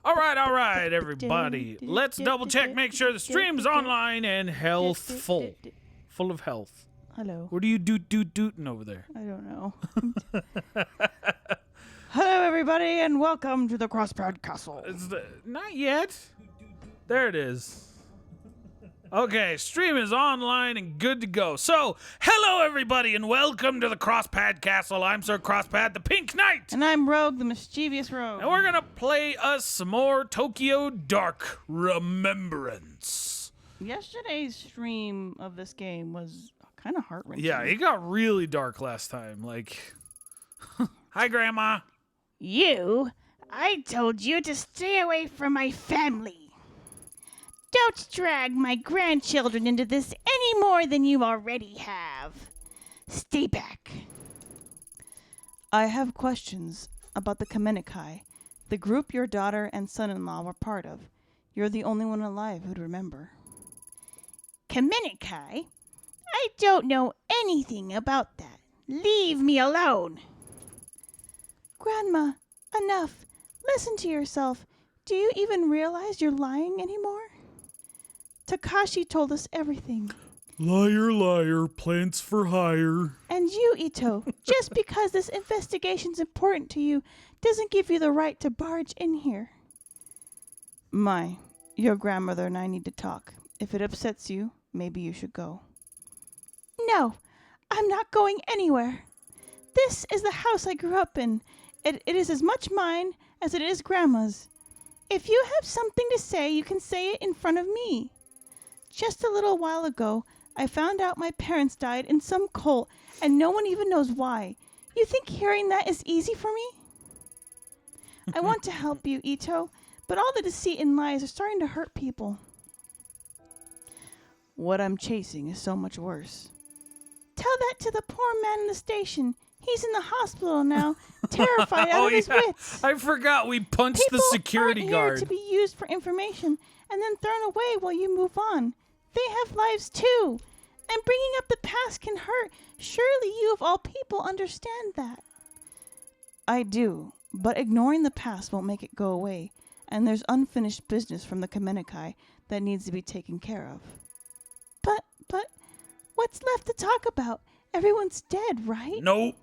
All right, everybody. Let's double check, make sure the stream's online and healthful. Full of health. Hello. What are you dooting over there? I don't know. Hello, everybody, and welcome to the Crosspad Castle. Not yet. There it is. Okay, stream is online and good to go. So, hello, everybody, and welcome to the Crosspad Castle. I'm Sir Crosspad, the Pink Knight. And I'm Rogue, the mischievous Rogue. And we're going to play us some more Tokyo Dark Remembrance. Yesterday's stream of this game was kind of heart-wrenching. Yeah, it got really dark last time. Like, hi, Grandma. I told you to stay away from my family. Don't drag my grandchildren into this any more than you already have. Stay back. I have questions about the Kamenikai, the group your daughter and son-in-law were part of. You're the only one alive who'd remember. Kamenikai? I don't know anything about that. Leave me alone. Grandma, enough. Listen to yourself. Do you even realize you're lying anymore? Takashi told us everything. Liar, liar, plants for hire. And you, Itō, just because this investigation's important to you doesn't give you the right to barge in here. Your grandmother and I need to talk. If it upsets you, maybe you should go. No, I'm not going anywhere. This is the house I grew up in. It is as much mine as it is Grandma's. If you have something to say, you can say it in front of me. Just a little while ago, I found out my parents died in some cult, and no one even knows why. You think hearing that is easy for me? I want to help you, Itō, but all the deceit and lies are starting to hurt people. What I'm chasing is so much worse. Tell that to the poor man in the station. He's in the hospital now, terrified out of his wits. I forgot we punched People the security aren't guard. Here to be used for information and then thrown away while you move on. They have lives too. And bringing up the past can hurt. Surely you of all people understand that. I do, but ignoring the past won't make it go away. And there's unfinished business from the Kamenikai that needs to be taken care of. But, what's left to talk about? Everyone's dead, right? Nope.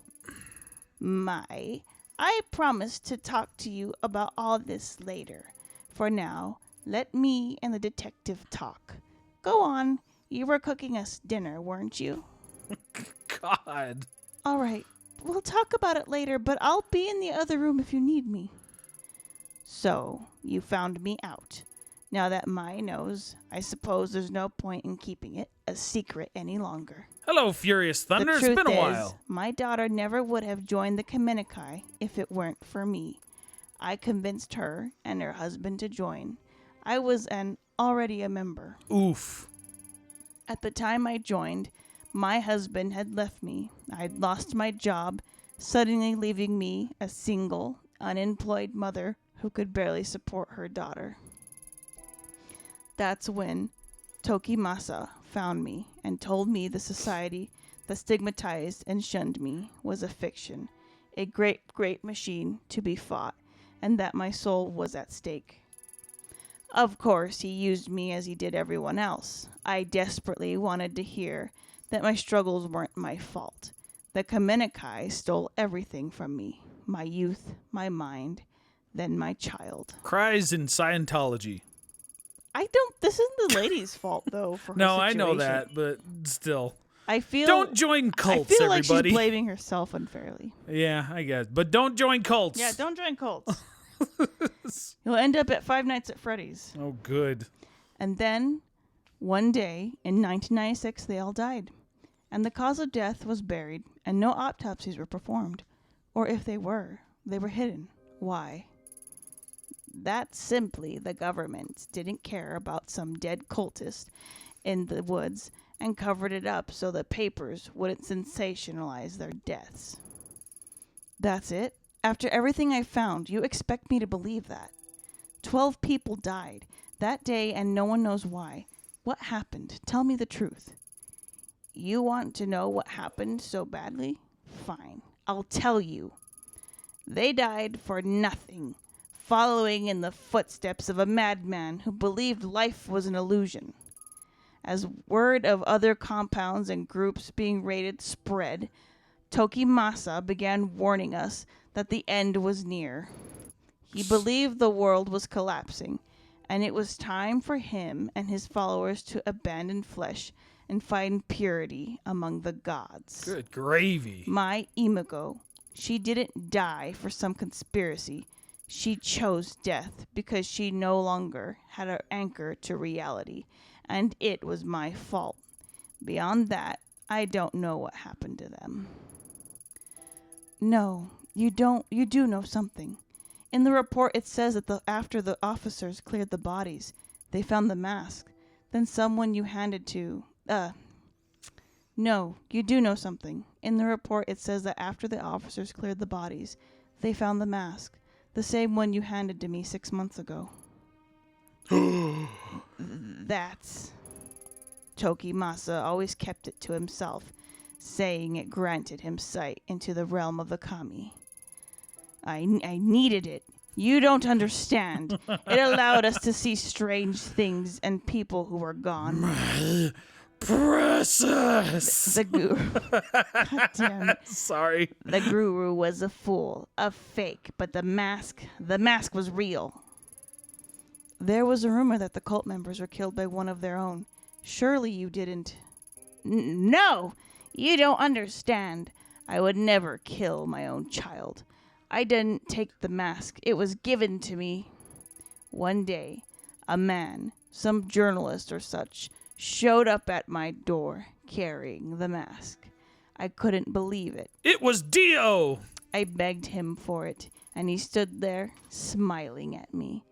I promised to talk to you about all this later. For now, let me and the detective talk. Go on. You were cooking us dinner, weren't you? God. All right. We'll talk about it later, but I'll be in the other room if you need me. So, you found me out. Now that Mai knows, I suppose there's no point in keeping it a secret any longer. Hello, Furious Thunder. It's been a while. My daughter never would have joined the Kamenikai if it weren't for me. I convinced her and her husband to join. I was already a member. Oof. At the time I joined, my husband had left me. I'd lost my job, suddenly leaving me a single, unemployed mother who could barely support her daughter. That's when Tokimasa found me and told me the society that stigmatized and shunned me was a fiction, a great, great machine to be fought, and that my soul was at stake. Of course, he used me as he did everyone else. I desperately wanted to hear that my struggles weren't my fault. The Kamenikai stole everything from me, my youth, my mind, then my child. Cries in Scientology. This isn't the lady's fault, though, for her No, situation. I know that, but still. Don't join cults, I feel everybody. like she's blaming herself unfairly. Yeah, I guess. But don't join cults. Yeah, don't join cults. You'll end up at Five Nights at Freddy's. Oh, good. And then, one day, in 1996, they all died. And the cause of death was buried, and no autopsies were performed. Or if they were hidden. Why? That simply the government didn't care about some dead cultist in the woods and covered it up so the papers wouldn't sensationalize their deaths. That's it? After everything I found, you expect me to believe that? 12 people died that day and no one knows why. What happened? Tell me the truth. You want to know what happened so badly? Fine. I'll tell you. They died for nothing, following in the footsteps of a madman who believed life was an illusion. As word of other compounds and groups being raided spread, Tokimasa began warning us that the end was near. He believed the world was collapsing, and it was time for him and his followers to abandon flesh and find purity among the gods. Good gravy. My Imiko, she didn't die for some conspiracy. She chose death because she no longer had an anchor to reality, and it was my fault. Beyond that, I don't know what happened to them. No, you don't. You do know something. In the report, it says that after the officers cleared the bodies, they found the mask. Then someone you handed to... No, you do know something. In the report, it says that after the officers cleared the bodies, they found the mask. The same one you handed to me 6 months ago. That's... Tokimasa always kept it to himself, saying it granted him sight into the realm of the kami. I needed it. You don't understand. It allowed us to see strange things and people who were gone. My precious. The guru. God damn it. Sorry. The guru was a fool, a fake, but the mask was real. There was a rumor that the cult members were killed by one of their own. Surely you didn't. No, you don't understand. I would never kill my own child. I didn't take the mask. It was given to me. One day, a man, some journalist or such, showed up at my door carrying the mask. I couldn't believe it. It was Dio. I begged him for it, and he stood there, smiling at me.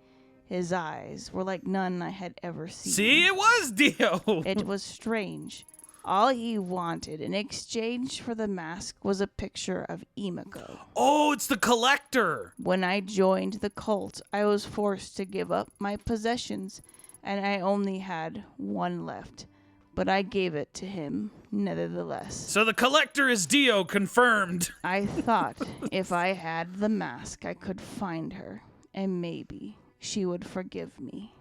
His eyes were like none I had ever seen. See, it was Dio. It was strange. All he wanted in exchange for the mask was a picture of Imiko. Oh, it's the collector. When I joined the cult, I was forced to give up my possessions, and I only had one left. But I gave it to him, nevertheless. So the collector is Dio, confirmed. I thought if I had the mask, I could find her, and maybe she would forgive me.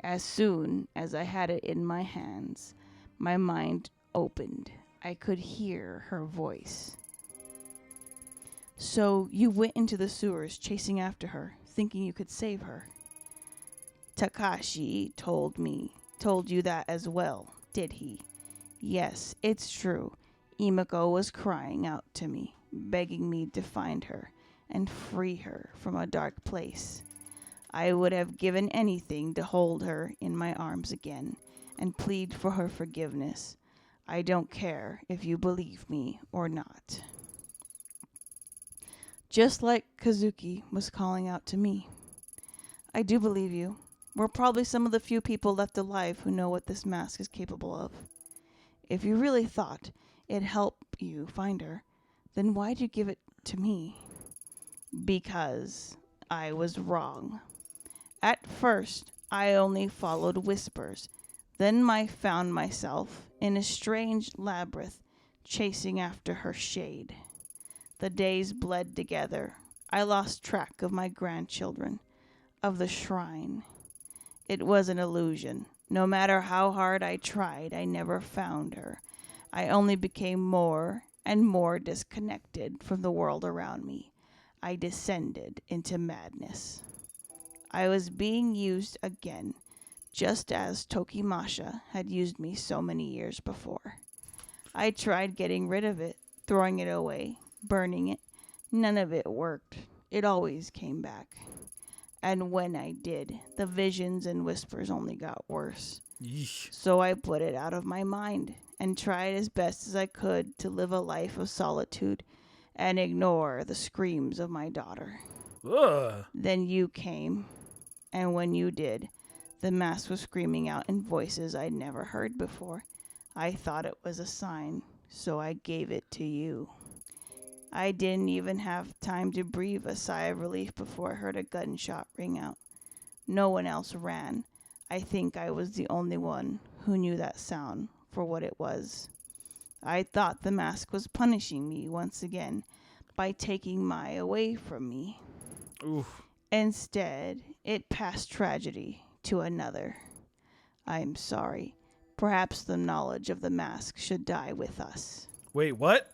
As soon as I had it in my hands, my mind opened. I could hear her voice. So you went into the sewers chasing after her, thinking you could save her. Takashi told you that as well, did he? Yes, it's true. Imiko was crying out to me, begging me to find her and free her from a dark place. I would have given anything to hold her in my arms again and plead for her forgiveness. I don't care if you believe me or not. Just like Kazuki was calling out to me. I do believe you. We're probably some of the few people left alive who know what this mask is capable of. If you really thought it'd help you find her, then why'd you give it to me? Because I was wrong. At first, I only followed whispers. Then I found myself in a strange labyrinth, chasing after her shade. The days bled together. I lost track of my grandchildren, of the shrine. It was an illusion. No matter how hard I tried, I never found her. I only became more and more disconnected from the world around me. I descended into madness. I was being used again, just as Tokimasa had used me so many years before. I tried getting rid of it, throwing it away, burning it. None of it worked. It always came back. And when I did, the visions and whispers only got worse. Yeesh. So I put it out of my mind and tried as best as I could to live a life of solitude and ignore the screams of my daughter. Ugh. Then you came, and when you did, the mask was screaming out in voices I'd never heard before. I thought it was a sign, so I gave it to you. I didn't even have time to breathe a sigh of relief before I heard a gunshot ring out. No one else ran. I think I was the only one who knew that sound for what it was. I thought the mask was punishing me once again, by taking my away from me. Oof. Instead, it passed tragedy to another. I am sorry. Perhaps the knowledge of the mask should die with us. Wait, what?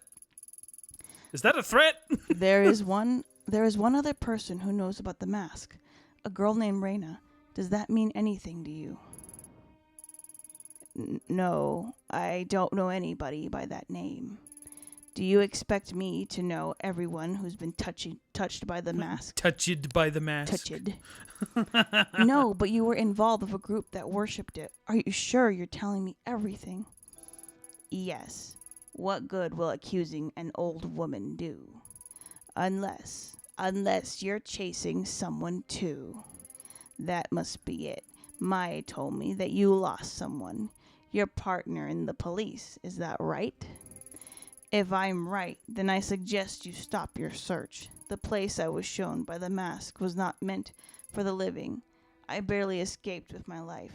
Is that a threat? There is one other person who knows about the mask. A girl named Reina. Does that mean anything to you? No, I don't know anybody by that name. Do you expect me to know everyone who's been touched by the mask? Touched by the mask. Touched. No, but you were involved with a group that worshipped it. Are you sure you're telling me everything? Yes. What good will accusing an old woman do? Unless you're chasing someone too. That must be it. Maya told me that you lost someone. Your partner in the police. Is that right? If I'm right, then I suggest you stop your search. The place I was shown by the mask was not meant for the living. I barely escaped with my life.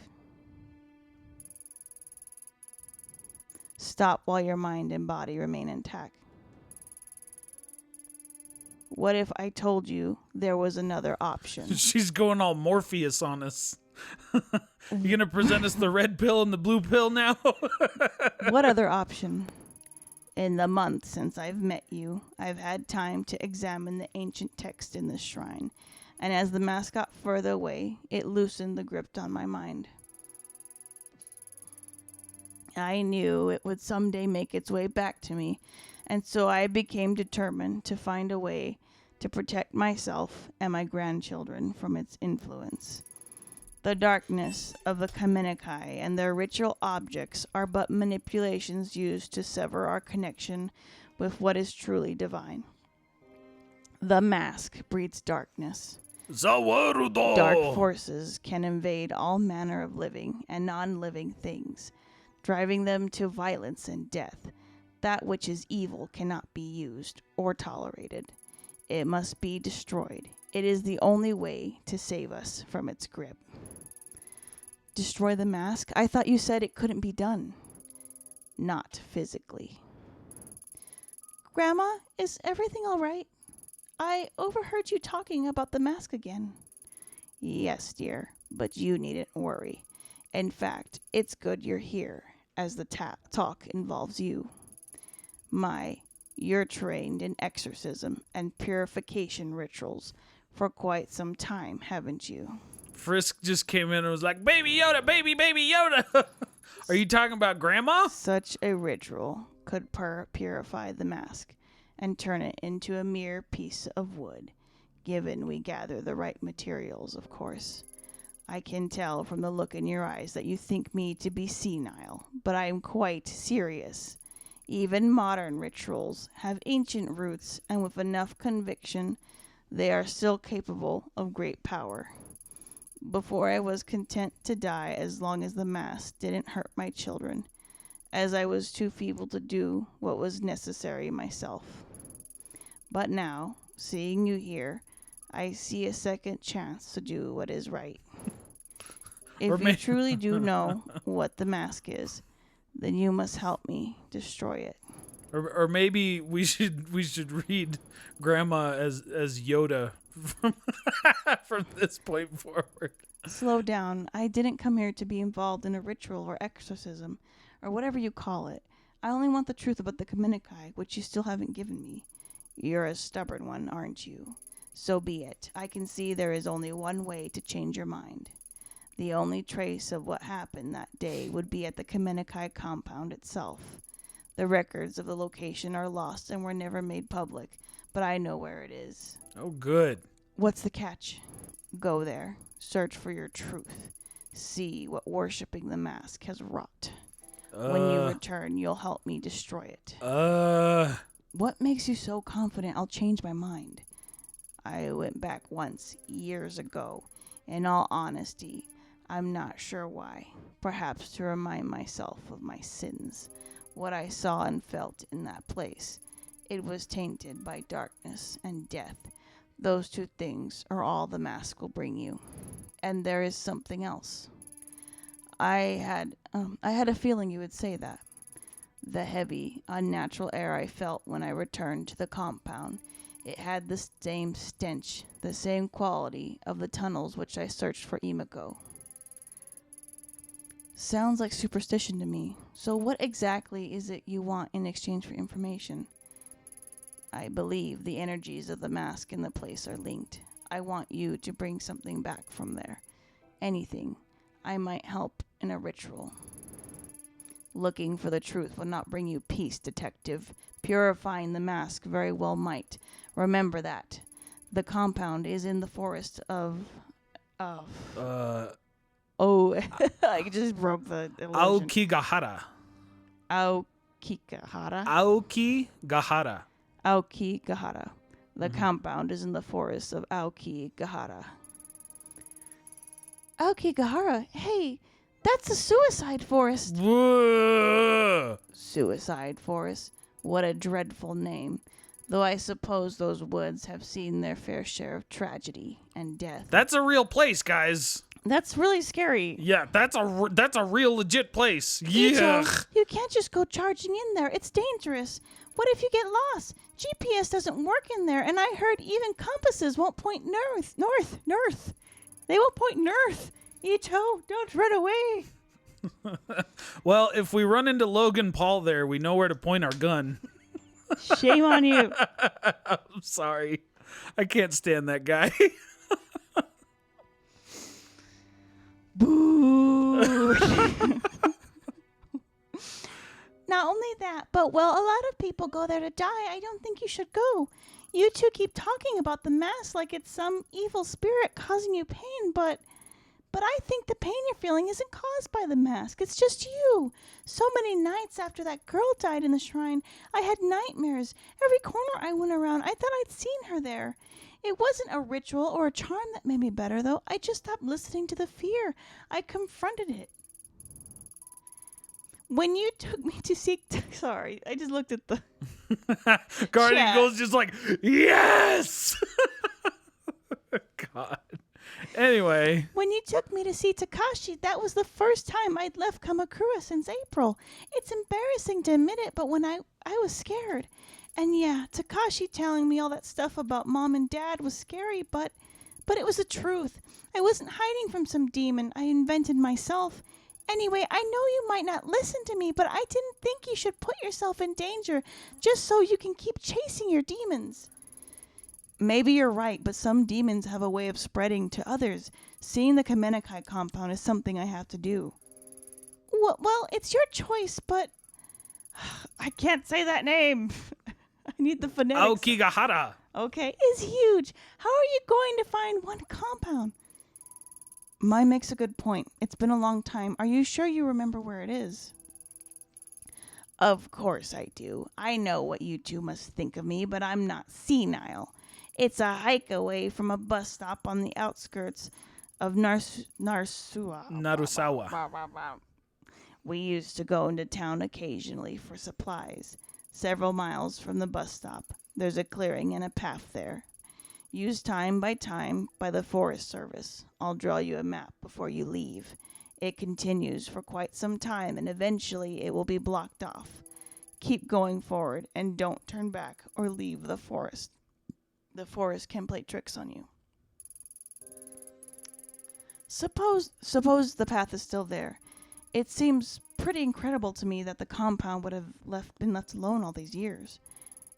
Stop while your mind and body remain intact. What if I told you there was another option? She's going all Morpheus on us. You gonna present us the red pill and the blue pill now? What other option? In the month since I've met you, I've had time to examine the ancient text in this shrine, and as the mask got further away, it loosened the grip on my mind. I knew it would someday make its way back to me, and so I became determined to find a way to protect myself and my grandchildren from its influence. The darkness of the Kamenikai and their ritual objects are but manipulations used to sever our connection with what is truly divine. The mask breeds darkness. Zawarudo! Dark forces can invade all manner of living and non-living things, driving them to violence and death. That which is evil cannot be used or tolerated. It must be destroyed. It is the only way to save us from its grip. Destroy the mask? I thought you said it couldn't be done. Not physically. Grandma, is everything all right? I overheard you talking about the mask again. Yes, dear, but you needn't worry. In fact, it's good you're here, as the talk involves you. You're trained in exorcism and purification rituals for quite some time, haven't you? Frisk just came in and was like, Baby Yoda, baby Yoda. Are you talking about Grandma? Such a ritual could purify the mask and turn it into a mere piece of wood, given we gather the right materials, of course. I can tell from the look in your eyes that you think me to be senile, but I am quite serious. Even modern rituals have ancient roots, and with enough conviction, they are still capable of great power. Before I was content to die as long as the mask didn't hurt my children, as I was too feeble to do what was necessary myself. But now, seeing you here, I see a second chance to do what is right. If you truly do know what the mask is, then you must help me destroy it. Or maybe we should read Grandma as Yoda from this point forward. Slow down. I didn't come here to be involved in a ritual or exorcism, or whatever you call it. I only want the truth about the Kamenikai, which you still haven't given me. You're a stubborn one, aren't you? So be it. I can see there is only one way to change your mind. The only trace of what happened that day would be at the Kamenikai compound itself. The records of the location are lost and were never made public, but I know where it is. Oh, good. What's the catch? Go there. Search for your truth. See what worshipping the mask has wrought. When you return, you'll help me destroy it. What makes you so confident I'll change my mind? I went back once, years ago. In all honesty, I'm not sure why. Perhaps to remind myself of my sins. What I saw and felt in that place. It was tainted by darkness and death. Those two things are all the mask will bring you. And there is something else. I had a feeling you would say that. The heavy, unnatural air I felt when I returned to the compound. It had the same stench, the same quality of the tunnels which I searched for Imiko. Sounds like superstition to me. So what exactly is it you want in exchange for information? I believe the energies of the mask and the place are linked. I want you to bring something back from there. Anything. I might help in a ritual. Looking for the truth will not bring you peace, detective. Purifying the mask very well might. Remember that. The compound is in the forest of... Oh, I just broke the illusion. Aokigahara. Aokigahara. Aokigahara. Aokigahara. The compound is in the forest of Aokigahara. Aokigahara? Hey, that's a suicide forest. Whoa. Suicide forest? What a dreadful name. Though I suppose those woods have seen their fair share of tragedy and death. That's a real place, guys. That's really scary. Yeah, that's a real legit place. Itō, Yuck. you can't just go charging in there. It's dangerous. What if you get lost? GPS doesn't work in there, and I heard even compasses won't point north. They won't point north. Itō, don't run away. Well, if we run into Logan Paul there, we know where to point our gun. Shame on you. I'm sorry. I can't stand that guy. Boo. Not only that, but well, a lot of people go there to die. I don't think you should go. You two keep talking about the mask like it's some evil spirit causing you pain, but I think the pain you're feeling isn't caused by the mask. It's just you. So many nights after that girl died in the shrine, I had nightmares. Every corner I went around, I thought I'd seen her there. It wasn't a ritual or a charm that made me better, though. I just stopped listening to the fear. I confronted it. When you took me to seek... Sorry, I just looked at the... Guardian Chat. Goes just like, yes! God. Anyway. When you took me to see Takashi, that was the first time I'd left Kamakura since April. It's embarrassing to admit it, but when I was scared. And yeah, Takashi telling me all that stuff about Mom and Dad was scary, but it was the truth. I wasn't hiding from some demon I invented myself. Anyway, I know you might not listen to me, but I didn't think you should put yourself in danger just so you can keep chasing your demons. Maybe you're right, but some demons have a way of spreading to others. Seeing the Kamenakai compound is something I have to do. Well, it's your choice, but... I can't say that name. I need the phonetics. Aokigahara. Okay, is huge. How are you going to find one compound? Mai makes a good point. It's been a long time. Are you sure you remember where it is? Of course I do. I know what you two must think of me, but I'm not senile. It's a hike away from a bus stop on the outskirts of Narusawa. We used to go into town occasionally for supplies. Several miles from the bus stop, there's a clearing and a path there. Used time by the Forest Service. I'll draw you a map before you leave. It continues for quite some time, and eventually it will be blocked off. Keep going forward, and don't turn back or leave the forest. The forest can play tricks on you. Suppose the path is still there. It seems pretty incredible to me that the compound would have been left alone all these years.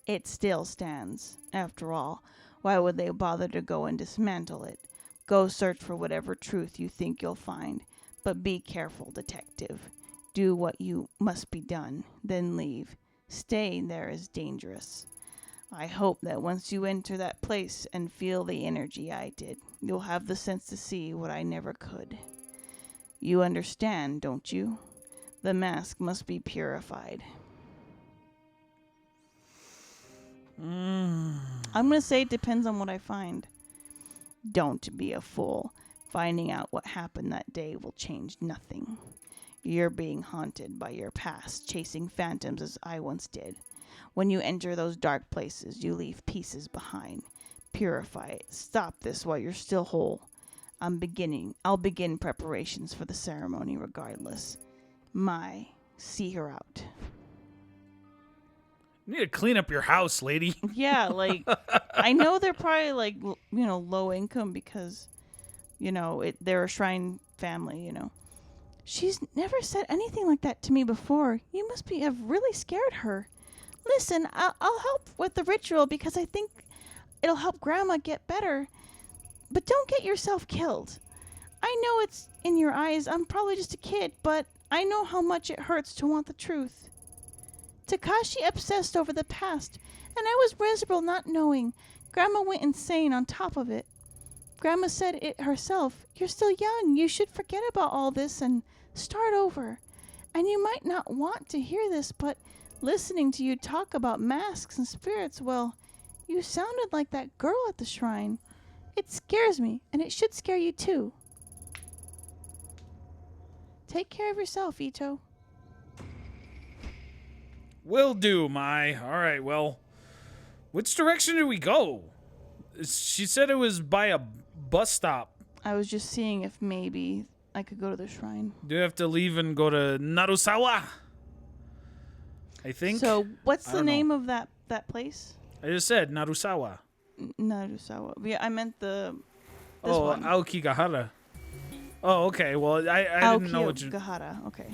It still stands. After all, why would they bother to go and dismantle it? Go search for whatever truth you think you'll find. But be careful, detective. Do what you must be done, then leave. Staying there is dangerous. I hope that once you enter that place and feel the energy I did, you'll have the sense to see what I never could. You understand, don't you? The mask must be purified. I'm going to say it depends on what I find. Don't be a fool. Finding out what happened that day will change nothing. You're being haunted by your past, chasing phantoms as I once did. When you enter those dark places, you leave pieces behind. Purify it. Stop this while you're still whole. I'll begin preparations for the ceremony regardless. See her out. You need to clean up your house, lady. Yeah, like, I know they're probably, like, low income because, they're a shrine family, She's never said anything like that to me before. You must have really scared her. Listen, I'll help with the ritual because I think it'll help Grandma get better. But don't get yourself killed. I know it's in your eyes. I'm probably just a kid, but I know how much it hurts to want the truth. Takashi obsessed over the past, and I was miserable not knowing. Grandma went insane on top of it. Grandma said it herself. You're still young. You should forget about all this and start over. And you might not want to hear this, but listening to you talk about masks and spirits, well, you sounded like that girl at the shrine. It scares me, and it should scare you too. Take care of yourself, Itō. Will do, Mai. All right, well, which direction do we go? She said it was by a bus stop. I was just seeing if maybe I could go to the shrine. Do you have to leave and go to Narusawa? I think. So, what's the name of that place? I just said Narusawa. Narusawa. Yeah, I meant this one. Aokigahara. Oh, okay. Well, I didn't know what you... Aokigahara. Okay.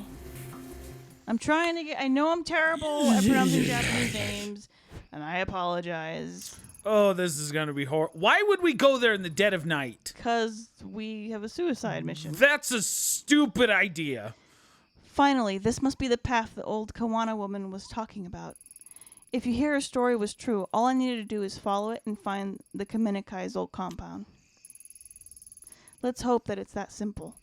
I'm trying to get... I know I'm terrible at pronouncing Japanese names, and I apologize. Oh, this is going to be horrible. Why would we go there in the dead of night? Because we have a suicide mission. That's a stupid idea. Finally, this must be the path the old Kawana woman was talking about. If you hear her story was true, all I needed to do is follow it and find the Kamenikai's old compound. Let's hope that it's that simple.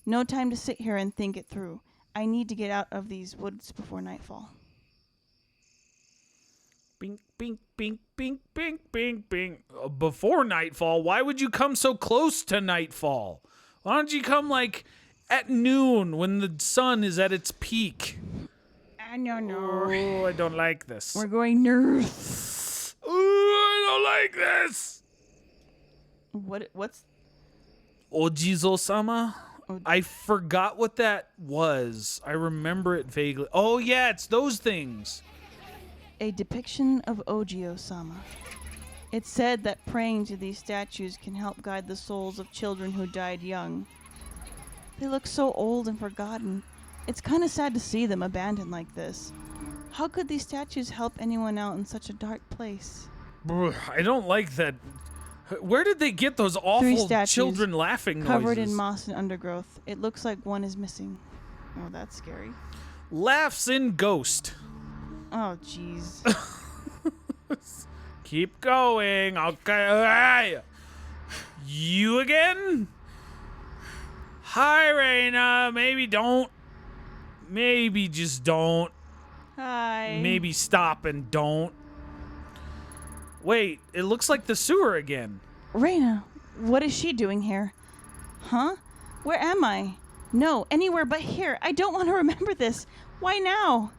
No time to sit here and think it through. I need to get out of these woods before nightfall. Bing, bing, bing, bing, bing, bing, bing. Before nightfall? Why would you come so close to nightfall? Why don't you come, like, at noon when the sun is at its peak? I don't know. Oh, I don't like this. We're going north. Oh, I don't like this. What's... Ojizo-sama? I forgot what that was. I remember it vaguely. Oh, yeah, it's those things. A depiction of Ojio-sama. It's said that praying to these statues can help guide the souls of children who died young. They look so old and forgotten. It's kind of sad to see them abandoned like this. How could these statues help anyone out in such a dark place? I don't like that. Where did they get those awful children laughing noises? Covered in moss and undergrowth. It looks like one is missing. Oh, that's scary. Laughs in ghost. Oh, jeez. Keep going. Okay. You again? Hi, Reina. Maybe don't. Maybe just don't. Hi. Maybe stop and don't. Wait, it looks like the sewer again. Reina, what is she doing here? Huh? Where am I? No, anywhere but here. I don't want to remember this. Why now?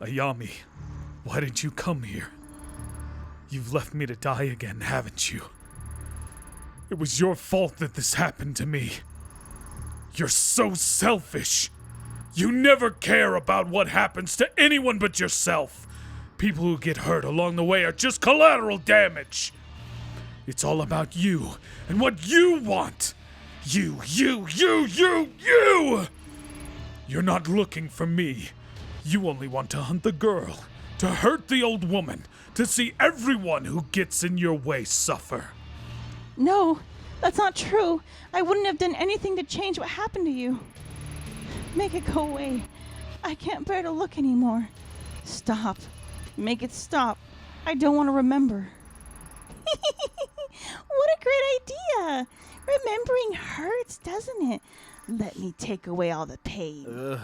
Ayami, why did you come here? You've left me to die again, haven't you? It was your fault that this happened to me. You're so selfish. You never care about what happens to anyone but yourself. People who get hurt along the way are just collateral damage. It's all about you and what you want. You. You're not looking for me. You only want to hunt the girl, to hurt the old woman, to see everyone who gets in your way suffer. No, that's not true. I wouldn't have done anything to change what happened to you. Make it go away. I can't bear to look anymore. Stop. Make it stop. I don't want to remember. What a great idea. Remembering hurts, doesn't it? Let me take away all the pain. Ugh.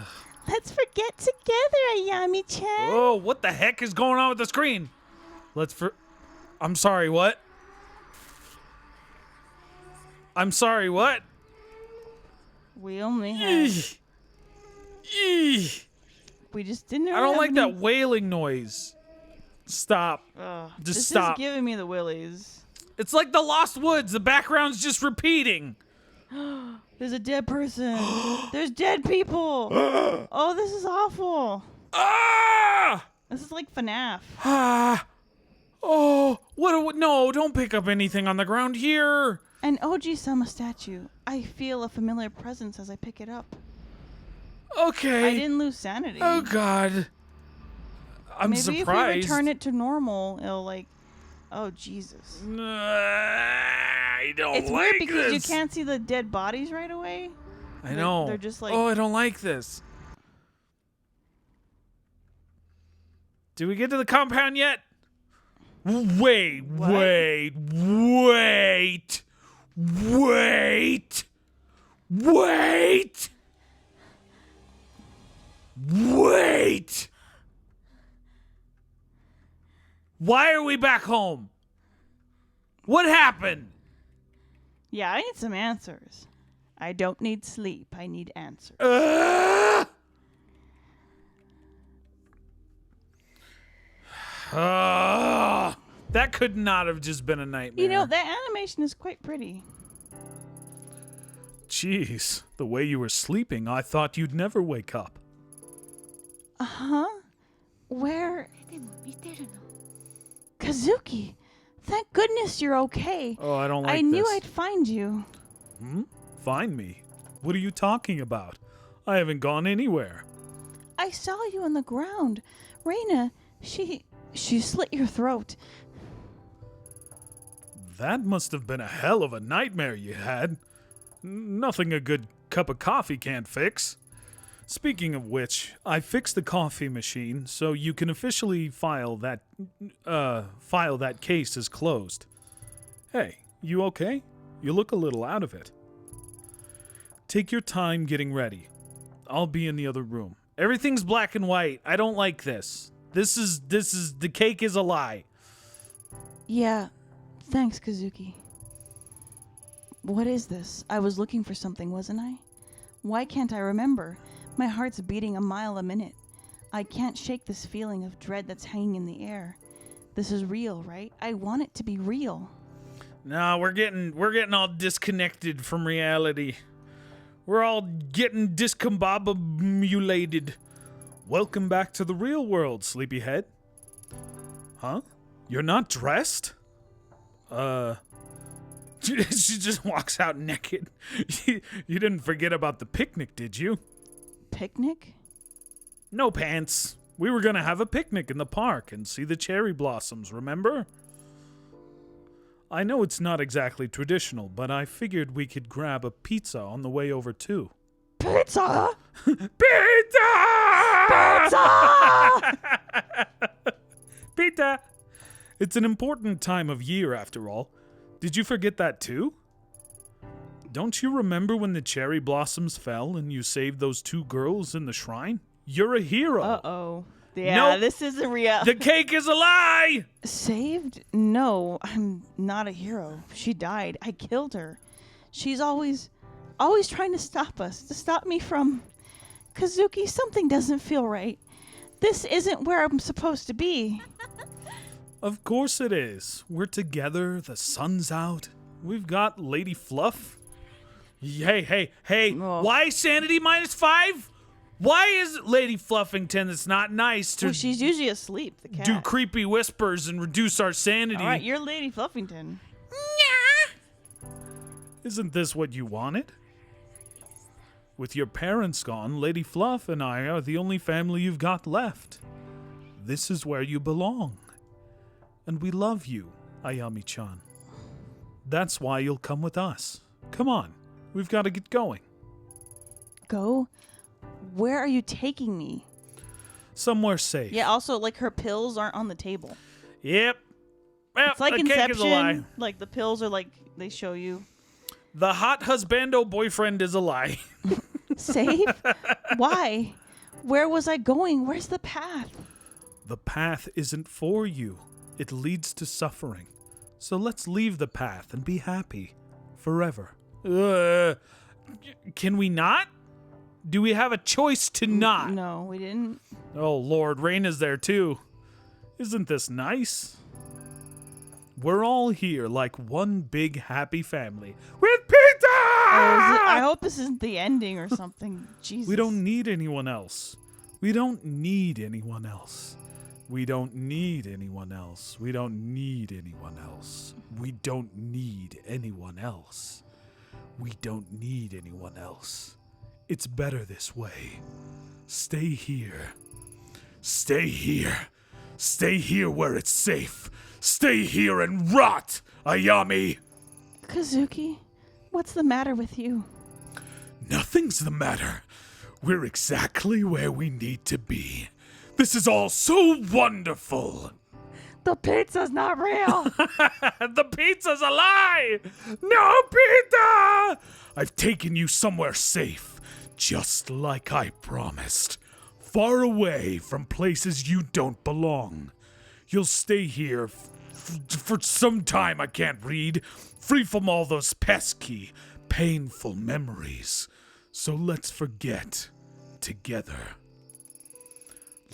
Let's forget together, Ayami-chan. Oh, what the heck is going on with the screen? I'm sorry, what? I'm sorry, what? We only have... We just didn't I don't like that wailing noise. Stop. Just stop. This is giving me the willies. It's like the Lost Woods. The background's just repeating. There's a dead person. There's dead people. Oh, this is awful. Ah! This is like FNAF. Ah. Oh, no, don't pick up anything on the ground here. An Oji-sama statue. I feel a familiar presence as I pick it up. Okay. I didn't lose sanity. Oh, God. I'm Maybe surprised. if we return it to normal, it'll like... Oh, Jesus. I don't It's like weird because this. you can't see the dead bodies right away. I know. They're just like... Oh, I don't like this. Did we get to the compound yet? Wait. Why are we back home? What happened? Yeah, I need some answers. I don't need sleep. I need answers. That could not have just been a nightmare. You know, that animation is quite pretty. Jeez, the way you were sleeping, I thought you'd never wake up. Uh-huh. Where... Kazuki, thank goodness you're okay. Oh, I don't like this. I knew I'd find you. Find me? What are you talking about? I haven't gone anywhere. I saw you on the ground. Reina, she slit your throat. That must have been a hell of a nightmare you had. Nothing a good cup of coffee can't fix. Speaking of which, I fixed the coffee machine, so you can officially file that case as closed. Hey, you okay? You look a little out of it. Take your time getting ready. I'll be in the other room. Everything's black and white. I don't like this. This is the cake is a lie. Yeah, thanks, Kazuki. What is this? I was looking for something, wasn't I? Why can't I remember? My heart's beating a mile a minute. I can't shake this feeling of dread that's hanging in the air. This is real, right? I want it to be real. No, we're getting all disconnected from reality. We're all getting discombobulated. Welcome back to the real world, sleepyhead. Huh? You're not dressed? She just walks out naked. You didn't forget about the picnic, did you? Picnic? No pants. We were gonna have a picnic in the park and see the cherry blossoms, remember? I know it's not exactly traditional, but I figured we could grab a pizza on the way over too. Pizza! Pizza! Pizza! Pizza! It's an important time of year, after all. Did you forget that too? Don't you remember when the cherry blossoms fell and you saved those 2 girls in the shrine? You're a hero. Uh-oh. Yeah, Nope. This is a real... The cake is a lie! Saved? No, I'm not a hero. She died. I killed her. She's always trying to stop us, to stop me from... Kazuki, something doesn't feel right. This isn't where I'm supposed to be. Of course it is. We're together, the sun's out. We've got Lady Fluff. Hey. Oh. Why sanity -5? Why is it Lady Fluffington that's not nice to Well, she's usually asleep, the cat. do creepy whispers and reduce our sanity? All right, you're Lady Fluffington. Isn't this what you wanted? With your parents gone, Lady Fluff and I are the only family you've got left. This is where you belong. And we love you, Ayami-chan. That's why you'll come with us. Come on, we've got to get going. Go? Where are you taking me? Somewhere safe. Yeah, also, like, her pills aren't on the table. Yep. Well, It's like the cake is a lie. Inception. Like, the pills are like, they show you. The hot husbando boyfriend is a lie. Safe? Why? Where was I going? Where's the path? The path isn't for you. It leads to suffering. So let's leave the path and be happy. Forever. Can we not? Do we have a choice to not? No, we didn't. Oh, Lord, Raina's there too. Isn't this nice? We're all here like one big happy family with pizza! I hope this isn't the ending or something. Jesus. We don't need anyone else. We don't need anyone else. We don't need anyone else. We don't need anyone else. We don't need anyone else. We don't need anyone else. It's better this way. Stay here. Stay here. Stay here where it's safe. Stay here and rot, Ayami! Kazuki, what's the matter with you? Nothing's the matter. We're exactly where we need to be. This is all so wonderful. The pizza's not real. The pizza's a lie! No pizza! I've taken you somewhere safe, just like I promised. Far away from places you don't belong. You'll stay here for some time I can't read, free from all those pesky, painful memories. So let's forget together.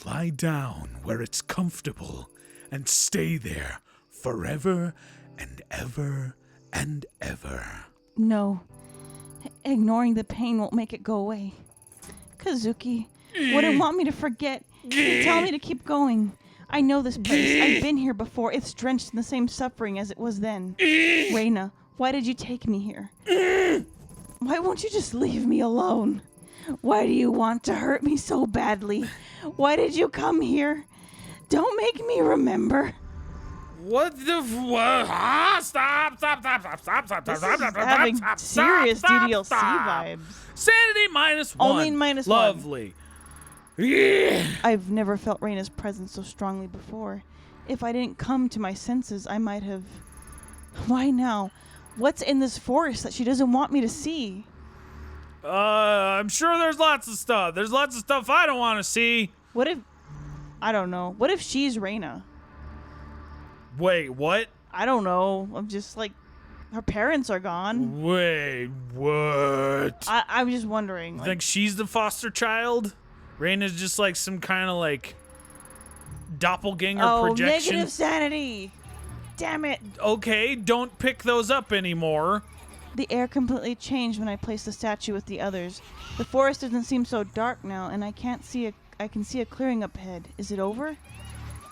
Lie down where it's comfortable and stay there forever and ever and ever. No, ignoring the pain won't make it go away. Kazuki wouldn't want me to forget. He'd tell me to keep going. I know this place. I've been here before. It's drenched in the same suffering as it was then. Reina, why did you take me here? Why won't you just leave me alone? Why do you want to hurt me so badly? Why did you come here? Don't make me remember. What the Stop. This is having serious DDLC vibes. Sanity -1. Only -1. Lovely. I've never felt Reina's presence so strongly before. If I didn't come to my senses, I might have... Why now? What's in this forest that she doesn't want me to see? I'm sure there's lots of stuff. There's lots of stuff I don't want to see. What if... I don't know. What if she's Reina? Wait, what? I don't know. I'm just like... Her parents are gone. Wait, what? I'm just wondering. You think she's the foster child? Reina's just like some kind of like doppelganger projection. Negative sanity. Damn it. Okay, don't pick those up anymore. The air completely changed when I placed the statue with the others. The forest doesn't seem so dark now, and I can see a clearing up ahead. Is it over?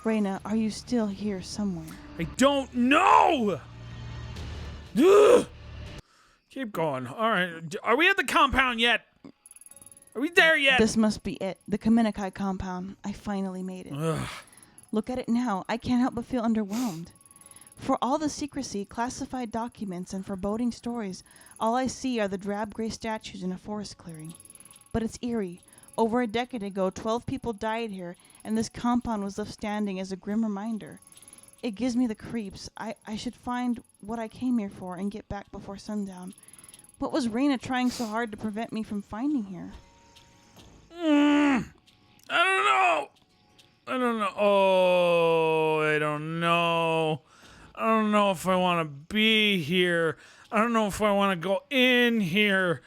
Reina, are you still here somewhere? I don't know! Ugh. Keep going. All right. Are we at the compound yet? Are we there yet? This must be it. The Kaminikai compound. I finally made it. Ugh. Look at it now. I can't help but feel underwhelmed. For all the secrecy, classified documents, and foreboding stories, all I see are the drab gray statues in a forest clearing. But it's eerie. Over a decade ago, 12 people died here, and this compound was left standing as a grim reminder. It gives me the creeps. I should find what I came here for and get back before sundown. What was Reina trying so hard to prevent me from finding here? I don't know. I don't know. Oh, I don't know. I don't know if I want to be here. I don't know if I want to go in here.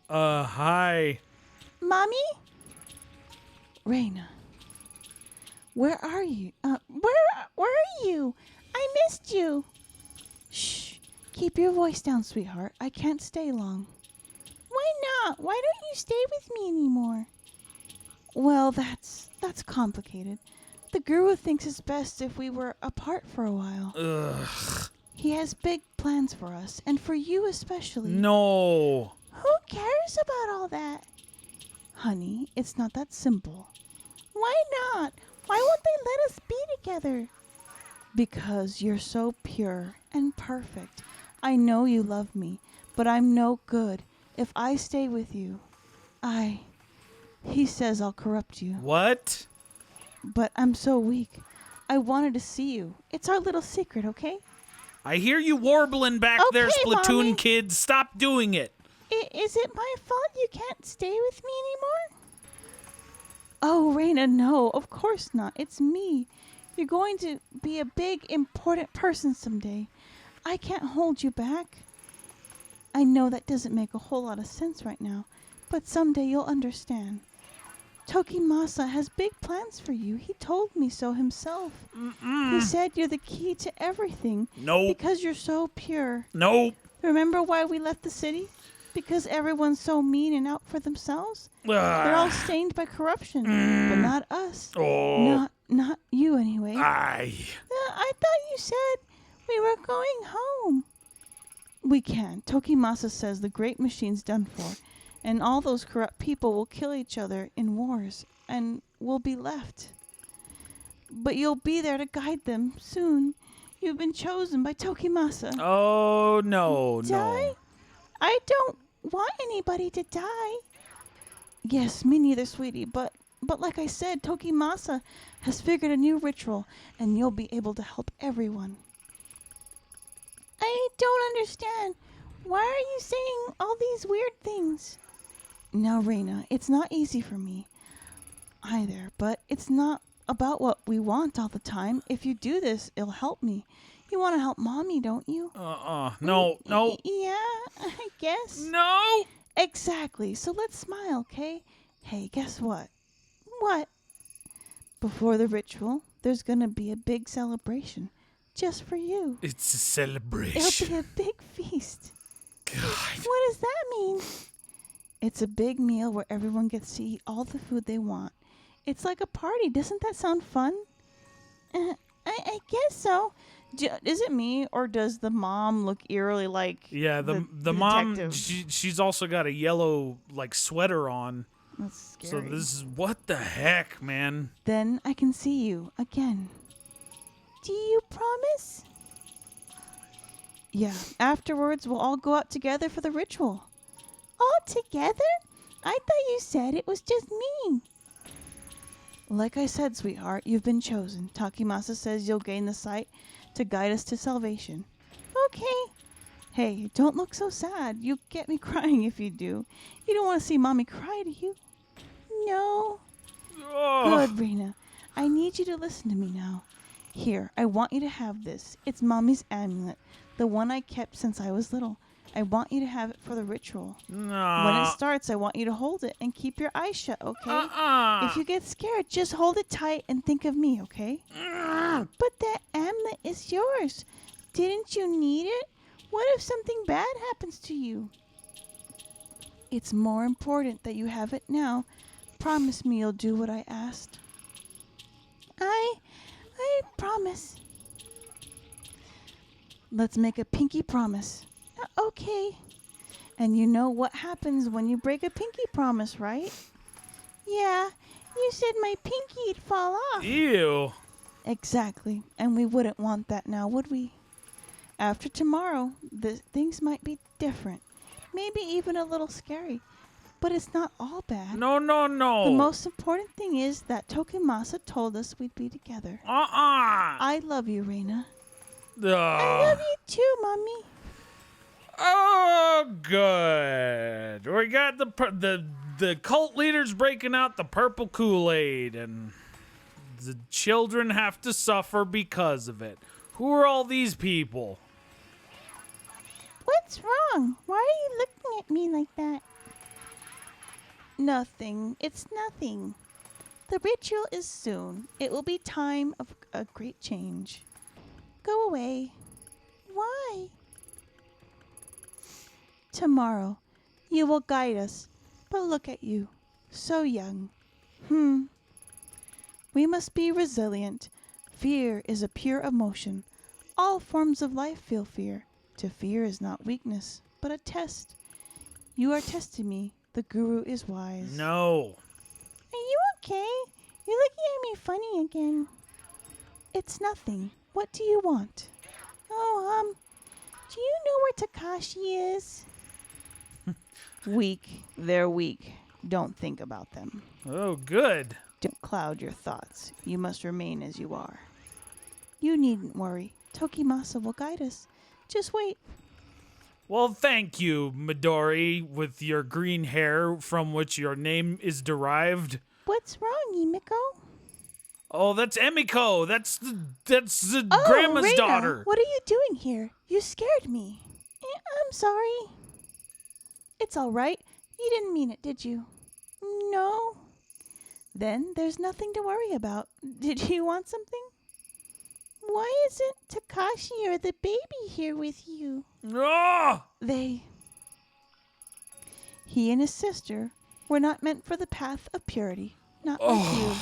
Hi. Mommy? Reina. Where are you? Where are you? I missed you. Shh. Keep your voice down, sweetheart. I can't stay long. Why not? Why don't you stay with me anymore? Well, that's complicated. The guru thinks it's best if we were apart for a while. Ugh. He has big plans for us, and for you especially. No. Who cares about all that? Honey, it's not that simple. Why not? Why won't they let us be together? Because you're so pure and perfect. I know you love me, but I'm no good. If I stay with you, he says I'll corrupt you. What? But I'm so weak. I wanted to see you. It's our little secret, okay? I hear you warbling back there, Okay, Splatoon Mommy. kids. Stop doing it. Is it my fault you can't stay with me anymore? Oh, Reina, no, of course not. It's me. You're going to be a big, important person someday. I can't hold you back. I know that doesn't make a whole lot of sense right now, but someday you'll understand. Tokimasa has big plans for you. He told me so himself. He said you're the key to everything. Nope. Because you're so pure. Nope. Remember why we left the city? because everyone's so mean and out for themselves. They're all stained by corruption, but not us. Oh. Not you anyway. Aye. I thought you said we were going home. We can't. Tokimasa says the great machine's done for, and all those corrupt people will kill each other in wars, and we'll be left. But you'll be there to guide them soon. You've been chosen by Tokimasa. Oh, no, Die? no. I don't want anybody to die. Yes, me neither, sweetie, but like I said, Tokimasa has figured a new ritual, and you'll be able to help everyone. I don't understand. Why are you saying all these weird things? Now, Reina, it's not easy for me either, but it's not about what we want all the time. If you do this, it'll help me. You want to help Mommy, don't you? No. Yeah, I guess. No! Exactly. So let's smile, okay? Hey, guess what? What? Before the ritual, there's going to be a big celebration just for you. It's a celebration. It'll be a big feast. God. What does that mean? It's a big meal where everyone gets to eat all the food they want. It's like a party. Doesn't that sound fun? I guess so. Is it me, or does the mom look eerily like Yeah, the mom, detective? she's also got a yellow, like, sweater on. That's scary. So this is, what the heck, man? Then I can see you again. Do you promise? Yeah. Afterwards, we'll all go out together for the ritual. All together? I thought you said it was just me. Like I said, sweetheart, you've been chosen. Takimasa says you'll gain the sight to guide us to salvation. Okay. Hey, don't look so sad. You get me crying if you do. You don't want to see Mommy cry, do you? No. Oh. Good, Rena. I need you to listen to me now. Here, I want you to have this. It's Mommy's amulet, the one I kept since I was little. I want you to have it for the ritual. No. When it starts, I want you to hold it and keep your eyes shut, okay? If you get scared, just hold it tight and think of me, okay? But that amulet is yours. Didn't you need it? What if something bad happens to you? It's more important that you have it now. Promise me you'll do what I asked. I promise. Let's make a pinky promise. Okay. And you know what happens when you break a pinky promise, right? Yeah, you said my pinky'd fall off. Ew. Exactly. And we wouldn't want that now, would we? After tomorrow, things might be different. Maybe even a little scary. But it's not all bad. No. The most important thing is that Tokimasa told us we'd be together. I love you, Reina. I love you too, Mommy. Oh, good. We got the cult leaders breaking out the purple Kool-Aid, and the children have to suffer because of it. Who are all these people? What's wrong? Why are you looking at me like that? Nothing. It's nothing. The ritual is soon. It will be time of a great change. Go away. Why? Tomorrow, you will guide us. But look at you. So young. We must be resilient. Fear is a pure emotion. All forms of life feel fear. To fear is not weakness, but a test. You are testing me. The guru is wise. No. Are you okay? You're looking at me funny again. It's nothing. What do you want? Oh, do you know where Takashi is? Weak. They're weak. Don't think about them. Oh, good. Don't cloud your thoughts. You must remain as you are. You needn't worry. Tokimasa will guide us. Just wait. Well, thank you, Midori, with your green hair from which your name is derived. What's wrong, Emiko? Oh, that's Emiko. That's the Oh, grandma's Reina, daughter. What are you doing here? You scared me. I'm sorry. It's all right. You didn't mean it, did you? No. Then there's nothing to worry about. Did you want something? Why isn't Takashi or the baby here with you? Oh! They He and his sister were not meant for the path of purity. Not like you.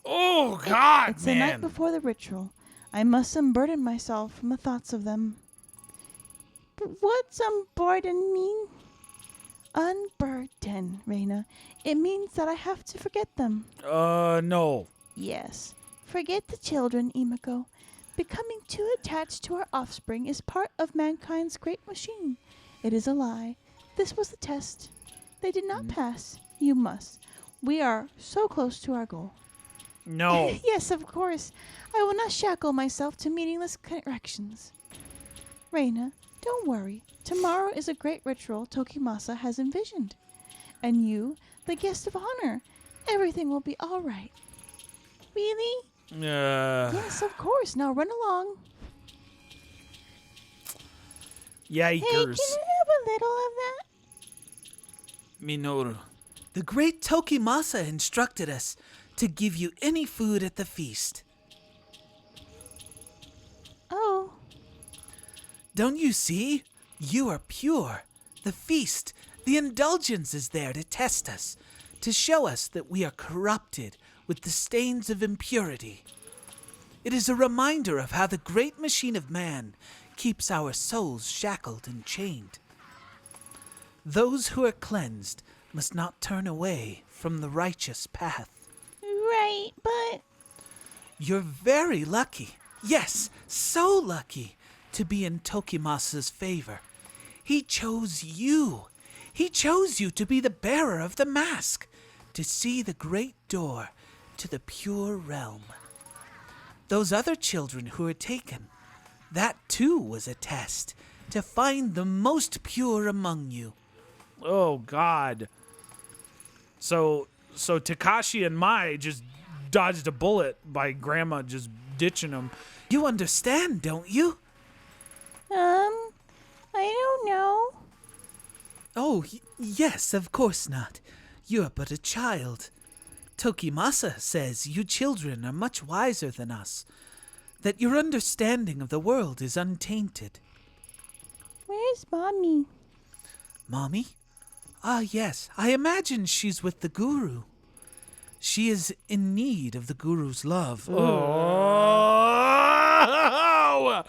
Oh, God, It's man. the night before the ritual. I must unburden myself from the thoughts of them. But what's unburden mean? Unburden, Reina. It means that I have to forget them. No. Yes. Forget the children, Imiko. Becoming too attached to our offspring is part of mankind's great machine. It is a lie. This was the test. They did not pass. You must. We are so close to our goal. No. Yes, of course. I will not shackle myself to meaningless corrections. Reina, don't worry. Tomorrow is a great ritual Tokimasa has envisioned. And you, the guest of honor. Everything will be all right. Really? Yes, of course. Now run along. Hey, can I have Yikers. a little of that? Minoru. The great Tokimasa instructed us to give you any food at the feast. Oh, Don't you see? You are pure. The feast, the indulgence is there to test us, to show us that we are corrupted with the stains of impurity. It is a reminder of how the great machine of man keeps our souls shackled and chained. Those who are cleansed must not turn away from the righteous path. Right, but You're very lucky. Yes, so lucky to be in Tokimasa's favor. He chose you. He chose you to be the bearer of the mask, to see the great door to the pure realm. Those other children who were taken, that too was a test, to find the most pure among you. Oh, God. So Takashi and Mai just dodged a bullet by Grandma just ditching him. You understand, don't you? I don't know. Oh, yes, of course not. You're but a child. Tokimasa says you children are much wiser than us, that your understanding of the world is untainted. Where's Mommy? Mommy? Ah, yes, I imagine she's with the guru. She is in need of the guru's love. Oh!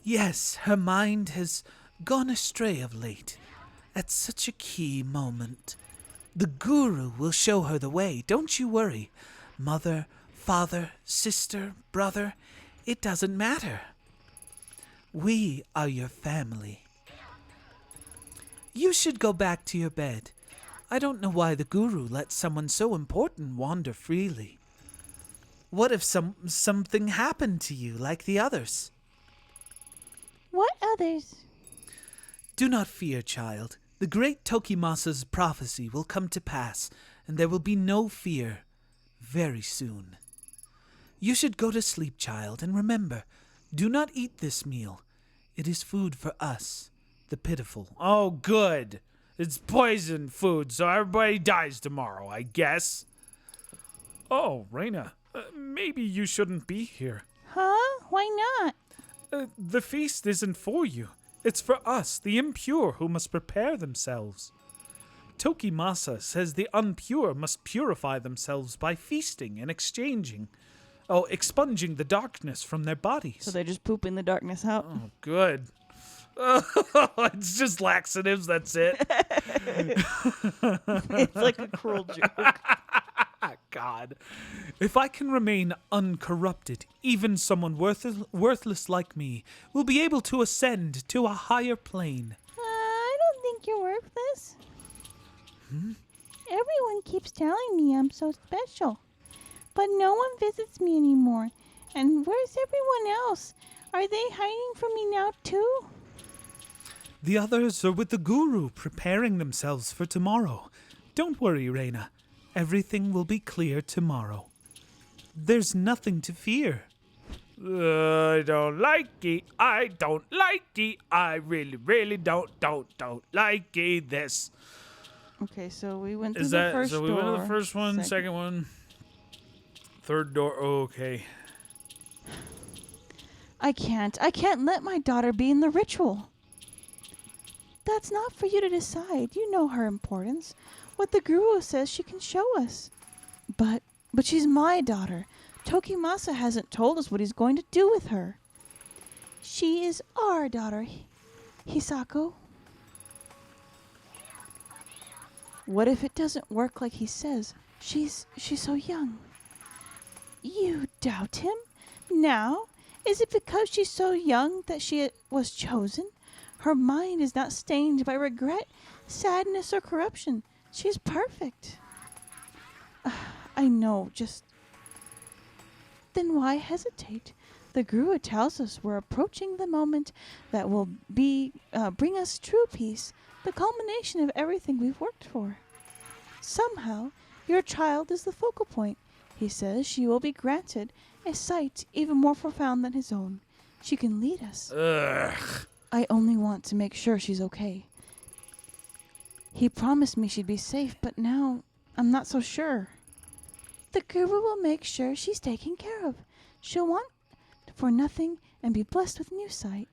Yes, her mind has gone astray of late, at such a key moment. The guru will show her the way, don't you worry. Mother, father, sister, brother, it doesn't matter. We are your family. You should go back to your bed. I don't know why the guru lets someone so important wander freely. What if something happened to you like the others? What others? Do not fear, child. The great Tokimasa's prophecy will come to pass, and there will be no fear very soon. You should go to sleep, child, and remember, do not eat this meal. It is food for us, the pitiful. Oh, good. It's poison food, so everybody dies tomorrow, I guess. Oh, Reina, maybe you shouldn't be here. Huh? Why not? The feast isn't for you. It's for us, the impure, who must prepare themselves. Tokimasa says the unpure must purify themselves by feasting and expunging the darkness from their bodies. so they just poop in the darkness out. Oh, good. It's just laxatives, that's it. It's like a cruel joke. God. If I can remain uncorrupted, even someone worthless like me will be able to ascend to a higher plane. I don't think you're worthless. Everyone keeps telling me I'm so special. But no one visits me anymore. And where's everyone else? Are they hiding from me now too? The others are with the guru, preparing themselves for tomorrow. Don't worry, Reina. Everything will be clear tomorrow. There's nothing to fear. I don't like it. I don't like it. I really, really don't like it. This. Okay, so we went through Is the that first so? We door. went to the first one, second one, third door. Okay. I can't let my daughter be in the ritual. That's not for you to decide. You know her importance. What the guru says she can show us. But she's my daughter. Tokimasa hasn't told us what he's going to do with her. She is our daughter, Hisako. What if it doesn't work like he says? She's so young. You doubt him? Now? Is it because she's so young that she was chosen? Her mind is not stained by regret, sadness, or corruption. She's perfect. I know, just... Then why hesitate? The Guru tells us we're approaching the moment that will bring us true peace, the culmination of everything we've worked for. Somehow, your child is the focal point. He says she will be granted a sight even more profound than his own. She can lead us. Ugh. I only want to make sure she's okay. He promised me she'd be safe, but now I'm not so sure. The Guru will make sure she's taken care of. She'll want for nothing and be blessed with new sight.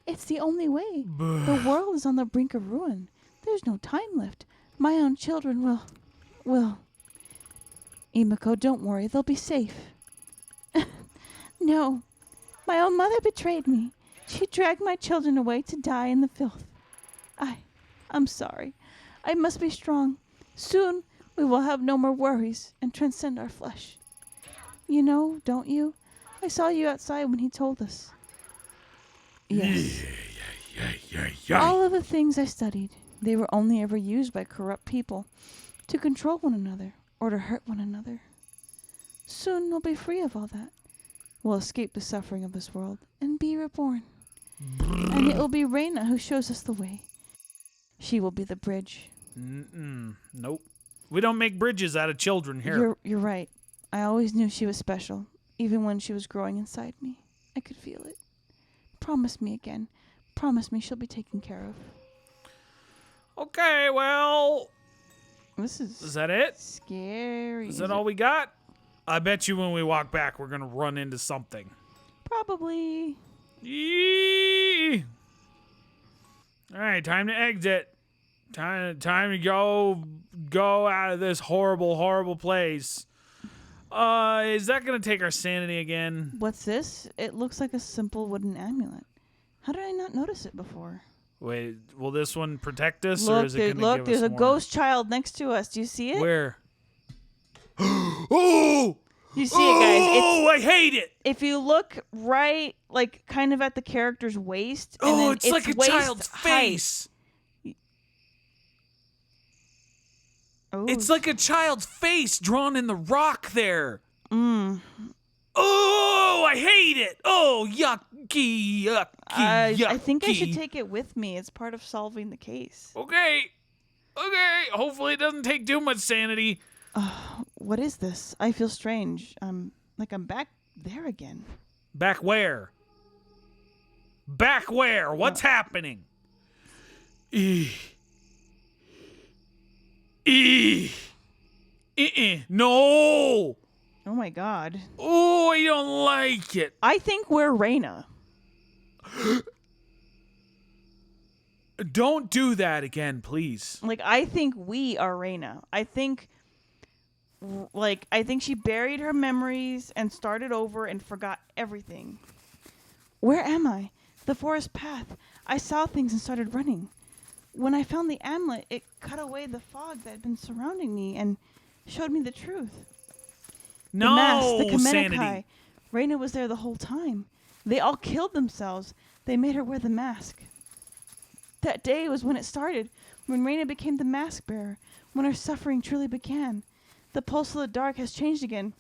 It's the only way. The world is on the brink of ruin. There's no time left. My own children will... Imako, don't worry. They'll be safe. No. My own mother betrayed me. She dragged my children away to die in the filth. I'm sorry. I must be strong. Soon we will have no more worries and transcend our flesh. You know, don't you? I saw you outside when he told us. Yes. All of the things I studied, they were only ever used by corrupt people to control one another or to hurt one another. Soon we'll be free of all that. We'll escape the suffering of this world and be reborn. And it will be Reina who shows us the way. She will be the bridge. Nope. We don't make bridges out of children here. You're right. I always knew she was special, even when she was growing inside me. I could feel it. Promise me again. Promise me she'll be taken care of. Okay, well... This is that it? Scary. Is that all we got? I bet you when we walk back, we're going to run into something. Probably. Yee! All right, time to exit. Time to go out of this horrible place. Is that going to take our sanity again? What's this? It looks like a simple wooden amulet. How did I not notice it before? Wait, will this one protect us, or Look, is it going to give us there's a more? ghost child next to us. Do you see it? Where? Oh! You see it, guys. Oh, I hate it. If you look right, like, kind of at the character's waist. And Oh, then it's like a waist child's height. face. Oh. It's like a child's face drawn in the rock there. Mm. Oh, I hate it. Oh, yucky. I think I should take it with me. It's part of solving the case. Okay. Hopefully it doesn't take too much sanity. What is this? I feel strange. I'm back there again. Back where? What's happening? No. Oh my god. Oh, I don't like it. I think we're Reina. Don't do that again, please. Like, I think we are Reina. I think she buried her memories and started over and forgot everything. Where am I? The forest path. I saw things and started running. When I found the amulet, it cut away the fog that had been surrounding me and showed me the truth. No, the mask, the Kamenakai. sanity. Reina was there the whole time. They all killed themselves. They made her wear the mask. That day was when it started, when Reina became the mask bearer, when her suffering truly began. The pulse of the dark has changed again,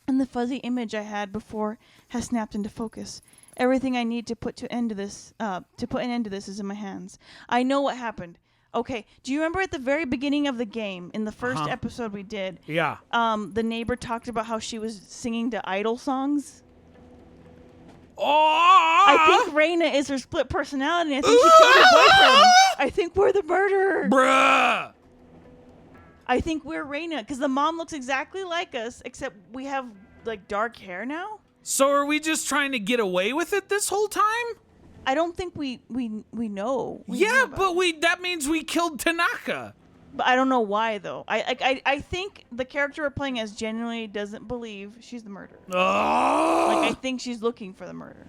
and the fuzzy image I had before has snapped into focus. Everything I need to put an end to this is in my hands. I know what happened. Okay, do you remember at the very beginning of the game, in the first episode we did? Yeah. The neighbor talked about how she was singing to idol songs. Oh! I think Reina is her split personality. I think she killed her boyfriend. I think we're the murderer. Bruh! I think we're Reina, because the mom looks exactly like us, except we have, like, dark hair now. So are we just trying to get away with it this whole time? I don't think we know. We Yeah, knew about but it. that means we killed Tanaka. But I don't know why though. I think the character we're playing as genuinely doesn't believe she's the murderer. Oh! Like I think she's looking for the murder.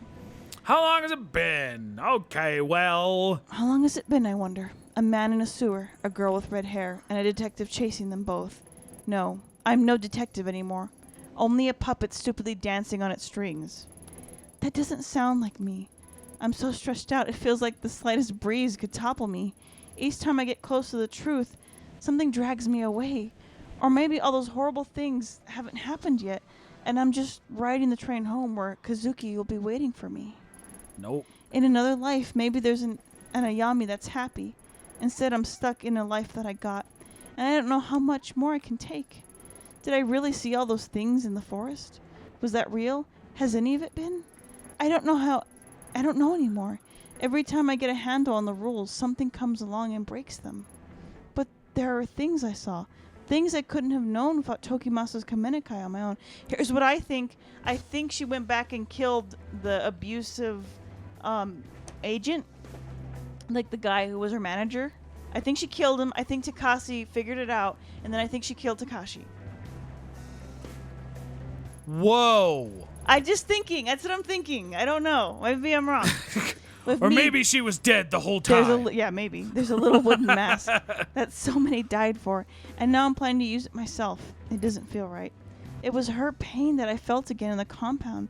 How long has it been? Okay, well. How long has it been, I wonder? A man in a sewer, a girl with red hair, and a detective chasing them both. No, I'm no detective anymore. Only a puppet stupidly dancing on its strings. That doesn't sound like me. I'm so stressed out it feels like the slightest breeze could topple me. Each time I get close to the truth, something drags me away. Or maybe all those horrible things haven't happened yet, and I'm just riding the train home where Kazuki will be waiting for me. Nope. In another life, maybe there's an Ayami that's happy. Instead, I'm stuck in a life that I got, and I don't know how much more I can take. Did I really see all those things in the forest? Was that real? Has any of it been? I don't know anymore. Every time I get a handle on the rules, something comes along and breaks them. But there are things I saw. Things I couldn't have known without Tokimasa's Kamenekai on my own. Here's what I think. I think she went back and killed the abusive agent. Like the guy who was her manager. I think she killed him. I think Takashi figured it out. And then I think she killed Takashi. Whoa. I'm just thinking. That's what I'm thinking. I don't know. Maybe I'm wrong. With Or me, maybe she was dead the whole time. yeah, maybe. There's a little wooden mask that so many died for. And now I'm planning to use it myself. It doesn't feel right. It was her pain that I felt again in the compound.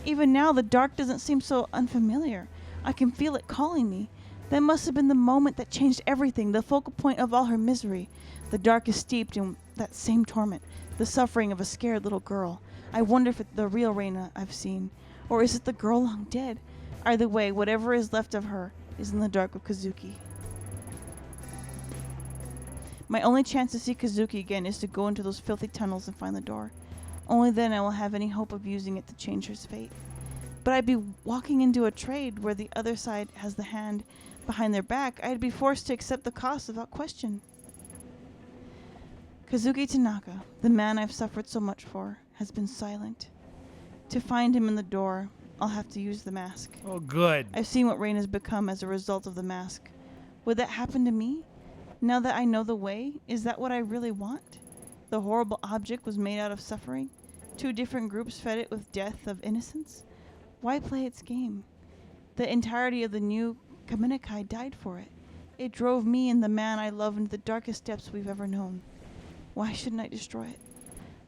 Even now, the dark doesn't seem so unfamiliar. I can feel it calling me. That must have been the moment that changed everything, the focal point of all her misery. The dark is steeped in that same torment, the suffering of a scared little girl. I wonder if it's the real Reina I've seen, or is it the girl long dead? Either way, whatever is left of her is in the dark with Kazuki. My only chance to see Kazuki again is to go into those filthy tunnels and find the door. Only then I will have any hope of using it to change her fate. But I'd be walking into a trade where the other side has the hand behind their back. I'd be forced to accept the cost without question. Kazuki Tanaka, the man I've suffered so much for, has been silent. To find him in the door, I'll have to use the mask. Oh, good. I've seen what Rain has become as a result of the mask. Would that happen to me? Now that I know the way, is that what I really want? The horrible object was made out of suffering. 2 different groups fed it with death of innocence. Why play its game? The entirety of the new Kamenekai died for it. It drove me and the man I love into the darkest depths we've ever known. Why shouldn't I destroy it?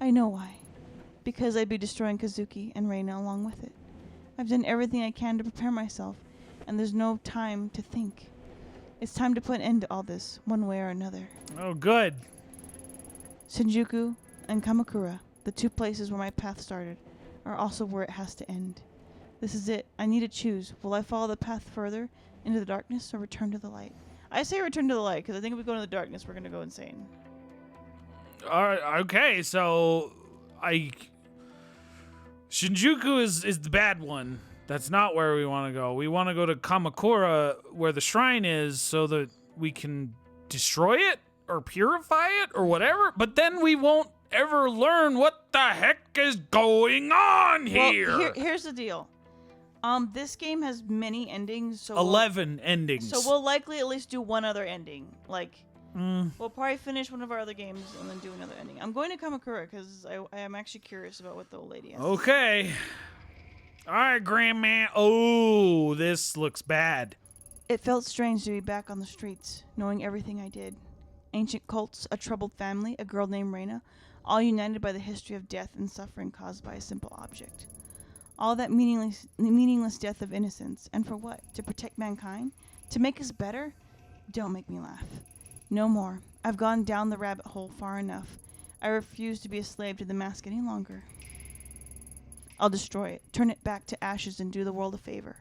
I know why. Because I'd be destroying Kazuki and Reina along with it. I've done everything I can to prepare myself, and there's no time to think. It's time to put an end to all this, one way or another. Oh, good. Shinjuku and Kamakura, the 2 places where my path started, are also where it has to end. This is it. I need to choose. Will I follow the path further into the darkness or return to the light? I say return to the light because I think if we go into the darkness, we're going to go insane. All right, okay, so Shinjuku is the bad one. That's not where we want to go. We want to go to Kamakura, where the shrine is, so that we can destroy it or purify it or whatever. But then we won't ever learn what the heck is going on here. Well, here's the deal. This game has many endings, so 11 endings. So we'll likely at least do one other ending. Like, we'll probably finish one of our other games and then do another ending. I'm going to Kamakura because I am actually curious about what the old lady has. Okay. All right, Grandma. Oh, this looks bad. It felt strange to be back on the streets, knowing everything I did. Ancient cults, a troubled family, a girl named Reina, all united by the history of death and suffering caused by a simple object. All that meaningless death of innocence. And for what? To protect mankind? To make us better? Don't make me laugh. No more. I've gone down the rabbit hole far enough. I refuse to be a slave to the mask any longer. I'll destroy it, turn it back to ashes, and do the world a favor.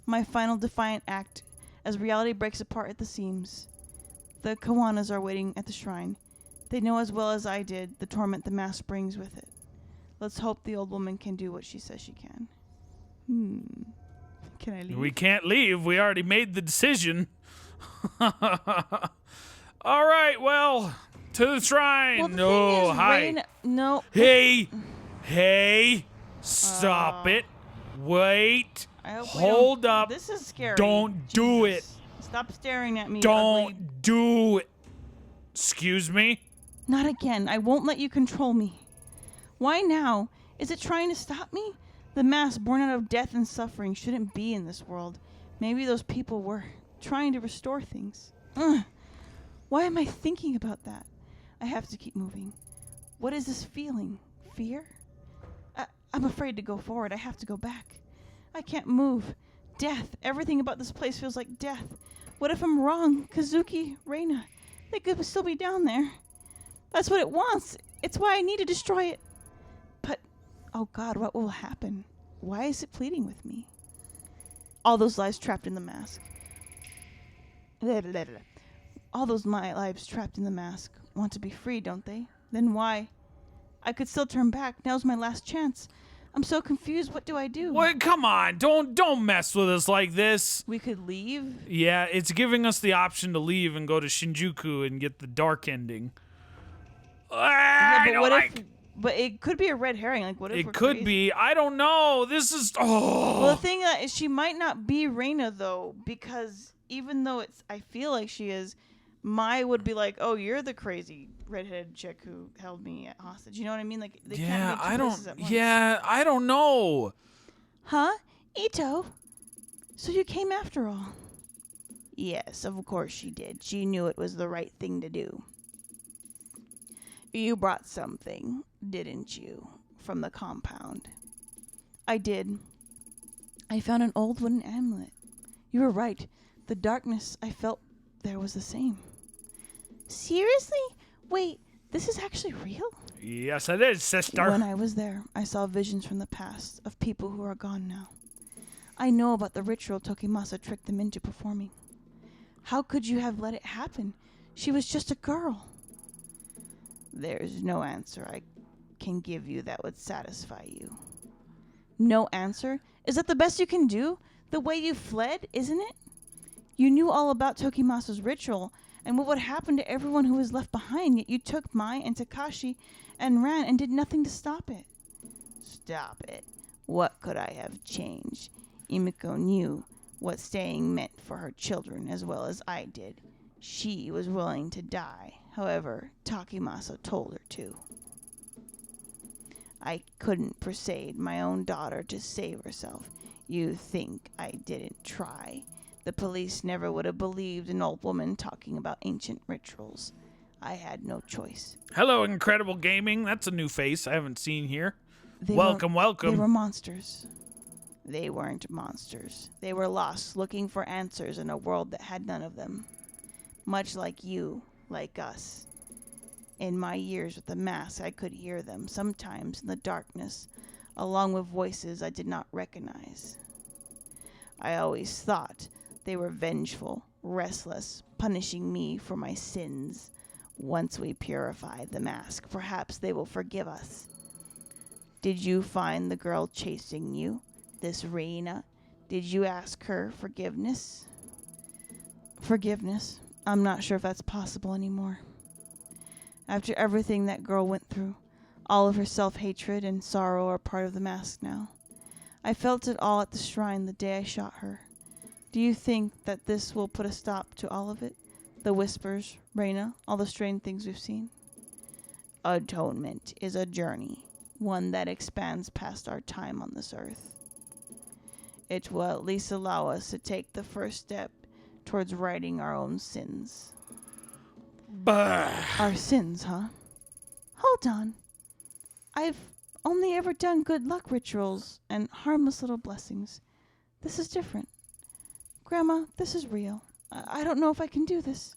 My final defiant act as reality breaks apart at the seams. The Kawanas are waiting at the shrine. They know as well as I did the torment the mask brings with it. Let's hope the old woman can do what she says she can. Can I leave? We can't leave. We already made the decision. All right, well, to the shrine. Well, the thing is, hi. Reina, no. Hey, stop it. Wait. I hope we Hold don't- up. This is scary. Don't do it. Jesus. Stop staring at me. ugly. Don't do it. Excuse me? Not again. I won't let you control me. Why now? Is it trying to stop me? The mass born out of death and suffering shouldn't be in this world. Maybe those people were trying to restore things. Ugh. Why am I thinking about that? I have to keep moving. What is this feeling? Fear? I'm afraid to go forward. I have to go back. I can't move. Death. Everything about this place feels like death. What if I'm wrong? Kazuki, Reina, they could still be down there. That's what it wants. It's why I need to destroy it. But, oh God, what will happen? Why is it pleading with me? All those lives trapped in the mask. All those my lives trapped in the mask want to be free, don't they? Then why? I could still turn back. Now's my last chance. I'm so confused. What do I do? Wait, come on. Don't mess with us like this. We could leave? Yeah, it's giving us the option to leave and go to Shinjuku and get the dark ending. I don't like. But it could be a red herring. Like, what if It we're could crazy? be. I don't know. This is. Oh. Well, the thing is, she might not be Reina though, because even though I feel like she is. Mai would be like, "Oh, you're the crazy redheaded chick who held me hostage." You know what I mean? Like, they can't be two places at once. Yeah, I don't know. Huh, Itō? So you came after all? Yes, of course she did. She knew it was the right thing to do. You brought something, didn't you, from the compound? I did. I found an old wooden amulet. You were right. The darkness I felt there was the same. Seriously? Wait, this is actually real? Yes, it is, sister. When I was there, I saw visions from the past of people who are gone now. I know about the ritual Tokimasa tricked them into performing. How could you have let it happen? She was just a girl. There's no answer I can give you that would satisfy you. No answer? Is that the best you can do? The way you fled, isn't it? You knew all about Tokimasa's ritual and what would happen to everyone who was left behind, yet you took Mai and Takashi and ran and did nothing to stop it. Stop it. What could I have changed? Imiko knew what staying meant for her children as well as I did. She was willing to die. However, Tokimasa told her to. I couldn't persuade my own daughter to save herself. You think I didn't try? The police never would have believed an old woman talking about ancient rituals. I had no choice. Hello, Incredible Gaming. That's a new face I haven't seen here. They welcome. They were monsters. They weren't monsters. They were lost, looking for answers in a world that had none of them. Much like you, like us. In my years with the mask, I could hear them, sometimes in the darkness, along with voices I did not recognize. I always thought they were vengeful, restless, punishing me for my sins. Once we purify the mask, perhaps they will forgive us. Did you find the girl chasing you, this Reina? Did you ask her forgiveness? Forgiveness? I'm not sure if that's possible anymore. After everything that girl went through, all of her self-hatred and sorrow are part of the mask now. I felt it all at the shrine the day I shot her. Do you think that this will put a stop to all of it? The whispers, Reina, all the strange things we've seen? Atonement is a journey, one that expands past our time on this earth. It will at least allow us to take the first step towards righting our own sins. Bah. Our sins, huh? Hold on. I've only ever done good luck rituals and harmless little blessings. This is different. Grandma, this is real. I don't know if I can do this.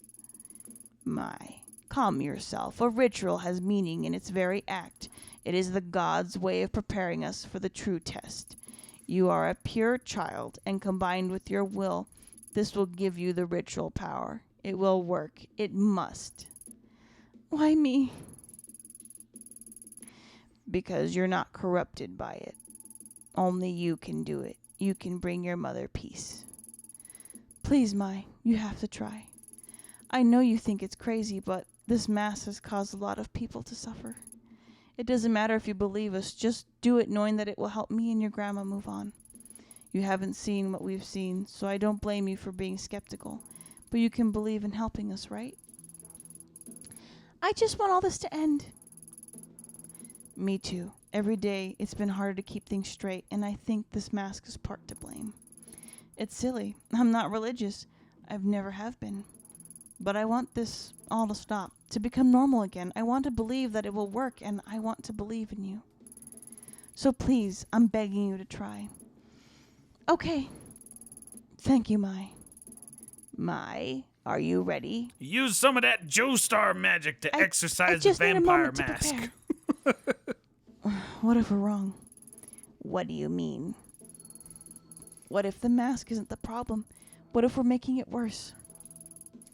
Calm yourself. A ritual has meaning in its very act. It is the gods' way of preparing us for the true test. You are a pure child, and combined with your will, this will give you the ritual power. It will work. It must. Why me? Because you're not corrupted by it. Only you can do it. You can bring your mother peace. Please, Mai, you have to try. I know you think it's crazy, but this mass has caused a lot of people to suffer. It doesn't matter if you believe us. Just do it knowing that it will help me and your grandma move on. You haven't seen what we've seen, so I don't blame you for being skeptical. But you can believe in helping us, right? I just want all this to end. Me too. Every day, it's been harder to keep things straight, and I think this mask is part to blame. It's silly. I'm not religious. I've never have been. But I want this all to stop, to become normal again. I want to believe that it will work, and I want to believe in you. So please, I'm begging you to try. Okay. Thank you, Mai. Mai, are you ready? Use some of that Joestar magic to exercise the just need a vampire moment to mask. prepare. What if we're wrong? What do you mean? What if the mask isn't the problem? What if we're making it worse?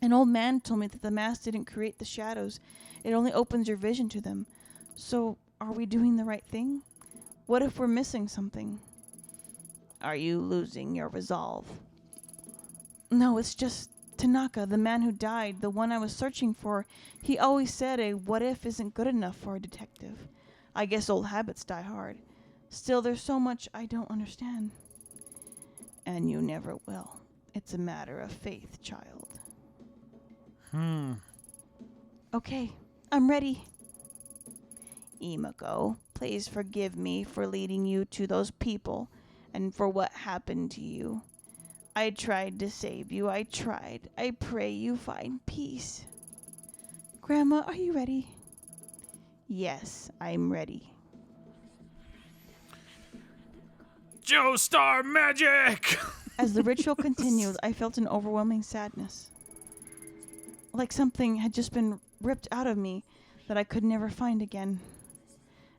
An old man told me that the mask didn't create the shadows. It only opens your vision to them. So, are we doing the right thing? What if we're missing something? Are you losing your resolve? No, it's just Tanaka, the man who died, the one I was searching for. He always said a what if isn't good enough for a detective. I guess old habits die hard. Still, there's so much I don't understand. And you never will. It's a matter of faith, child. Okay, I'm ready. Imako, please forgive me for leading you to those people and for what happened to you. I tried to save you. I tried. I pray you find peace. Grandma, are you ready? Yes, I'm ready. Joestar magic! As the ritual continued, I felt an overwhelming sadness. Like something had just been ripped out of me that I could never find again.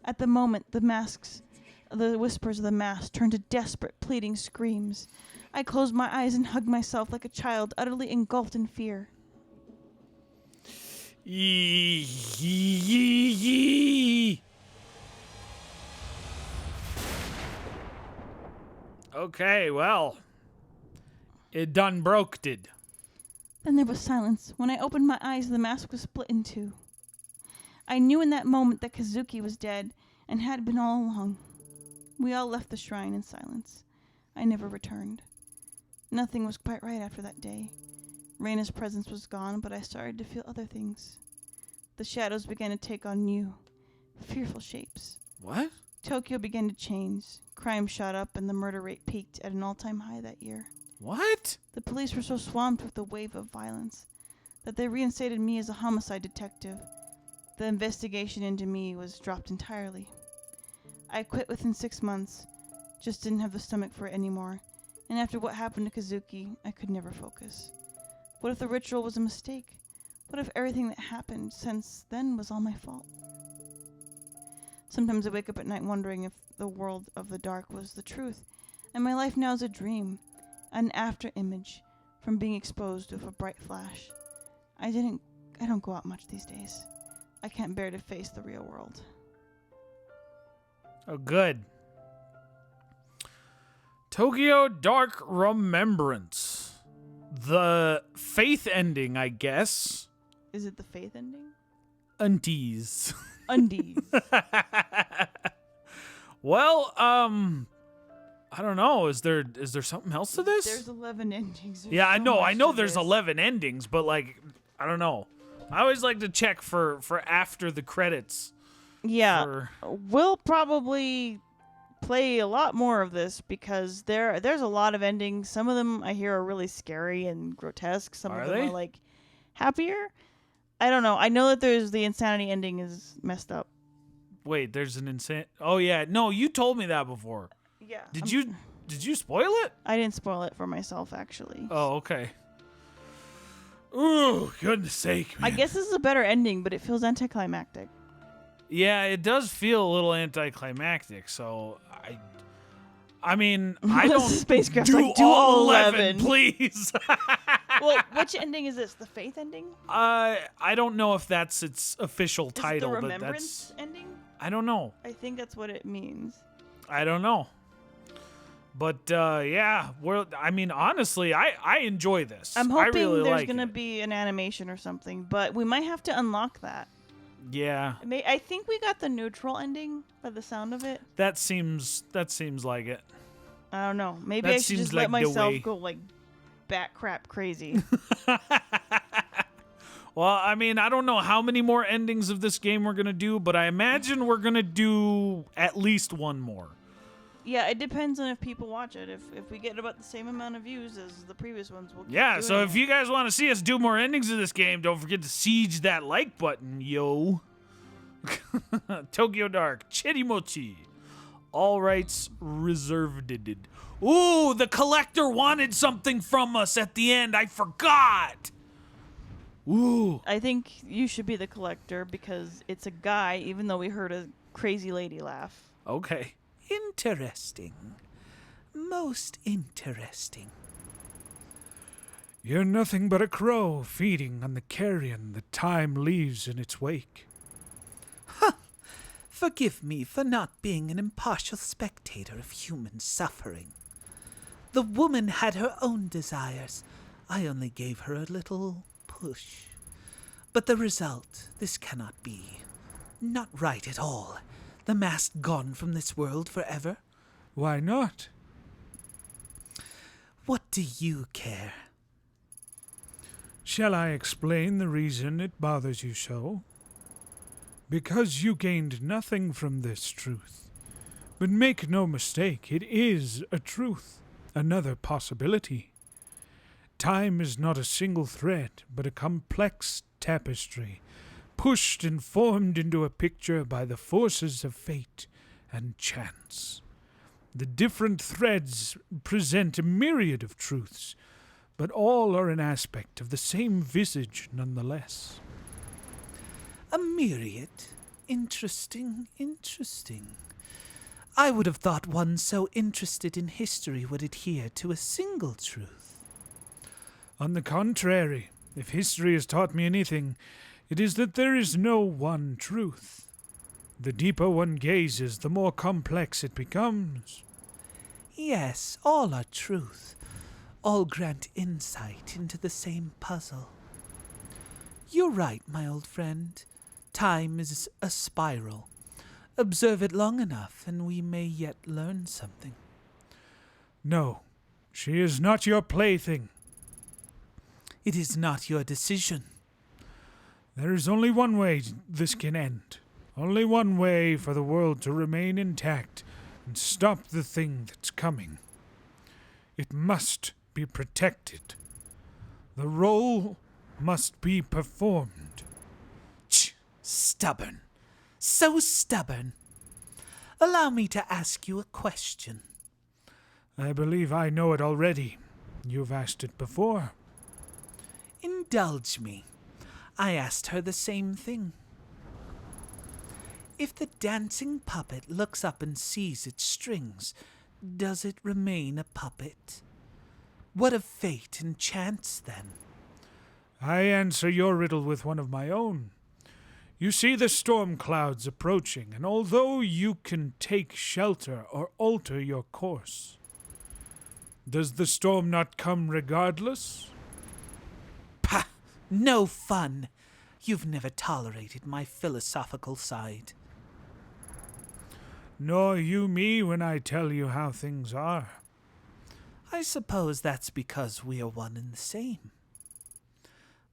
At the moment, the whispers of the mask turned to desperate, pleading screams. I closed my eyes and hugged myself like a child, utterly engulfed in fear. Yee, yee, yee, yee. Okay, well, it done broke, did. Then there was silence. When I opened my eyes, the mask was split in two. I knew in that moment that Kazuki was dead and had been all along. We all left the shrine in silence. I never returned. Nothing was quite right after that day. Reina's presence was gone, but I started to feel other things. The shadows began to take on new, fearful shapes. What? Tokyo began to change. Crime shot up and the murder rate peaked at an all-time high that year. What? The police were so swamped with the wave of violence that they reinstated me as a homicide detective. The investigation into me was dropped entirely. I quit within 6 months. Just didn't have the stomach for it anymore. And after what happened to Kazuki, I could never focus. What if the ritual was a mistake? What if everything that happened since then was all my fault? Sometimes I wake up at night wondering if the world of the dark was the truth, and my life now is a dream, an after image from being exposed with a bright flash. I don't go out much these days. I can't bear to face the real world. Oh, good. Tokyo Dark Remembrance. The faith ending, I guess. Is it the faith ending? Undies. Undies. Well, I don't know. Is there something else to this? There's 11 endings. There's Yeah, I so know. I much know to there's this. 11 endings, but like, I don't know. I always like to check for after the credits. Yeah, we'll probably play a lot more of this because there's a lot of endings. Some of them I hear are really scary and grotesque. Some Are of them they? are like happier. I don't know. I know that there's the insanity ending is messed up. Wait, there's an insane. Oh yeah, no, you told me that before. Yeah. Did you spoil it? I didn't spoil it for myself actually. Oh, okay. Ooh, goodness sake, man. I guess this is a better ending, but it feels anticlimactic. Yeah, it does feel a little anticlimactic. So I mean, I don't Spacecraft's do like, do all all 11, please. Well, which ending is this? The faith ending? I don't know if that's its official Is title, it the but remembrance that's ending? I don't know. I think that's what it means. I don't know. But yeah, I mean, honestly, I enjoy this. I'm I hoping really there's like gonna it. be an animation or something, but we might have to unlock that. Yeah, I think we got the neutral ending by the sound of it. that seems like it. I don't know. Maybe That I should seems just like let the myself way. go like bat crap crazy. Well, I mean, I don't know how many more endings of this game we're going to do, but I imagine we're going to do at least one more. Yeah, it depends on if people watch it. If we get about the same amount of views as the previous ones, we'll keep Yeah, doing so if it. you guys want to see us do more endings of this game, don't forget to siege that like button, yo. Tokyo Dark, Chirimochi. All rights reserved. Ooh, the collector wanted something from us at the end. I forgot. Ooh. I think you should be the collector because it's a guy, even though we heard a crazy lady laugh. Okay. Interesting. Most interesting. You're nothing but a crow feeding on the carrion that time leaves in its wake. Forgive me for not being an impartial spectator of human suffering. The woman had her own desires. I only gave her a little push. But the result, this cannot be. Not right at all. The mask gone from this world forever. Why not? What do you care? Shall I explain the reason it bothers you so? Because you gained nothing from this truth. But make no mistake, it is a truth, another possibility. Time is not a single thread, but a complex tapestry, pushed and formed into a picture by the forces of fate and chance. The different threads present a myriad of truths, but all are an aspect of the same visage nonetheless. A myriad? Interesting. I would have thought one so interested in history would adhere to a single truth. On the contrary, if history has taught me anything, it is that there is no one truth. The deeper one gazes, the more complex it becomes. Yes, all are truth. All grant insight into the same puzzle. You're right, my old friend. Time is a spiral. Observe it long enough, and we may yet learn something. No, she is not your plaything. It is not your decision. There is only one way this can end. Only one way for the world to remain intact and stop the thing that's coming. It must be protected. The role must be performed. Stubborn. So stubborn. Allow me to ask you a question. I believe I know it already. You've asked it before. Indulge me. I asked her the same thing. If the dancing puppet looks up and sees its strings, does it remain a puppet? What of fate and chance, then? I answer your riddle with one of my own. You see the storm clouds approaching, and although you can take shelter or alter your course, does the storm not come regardless? Pah! No fun! You've never tolerated my philosophical side. Nor you me when I tell you how things are. I suppose that's because we are one and the same.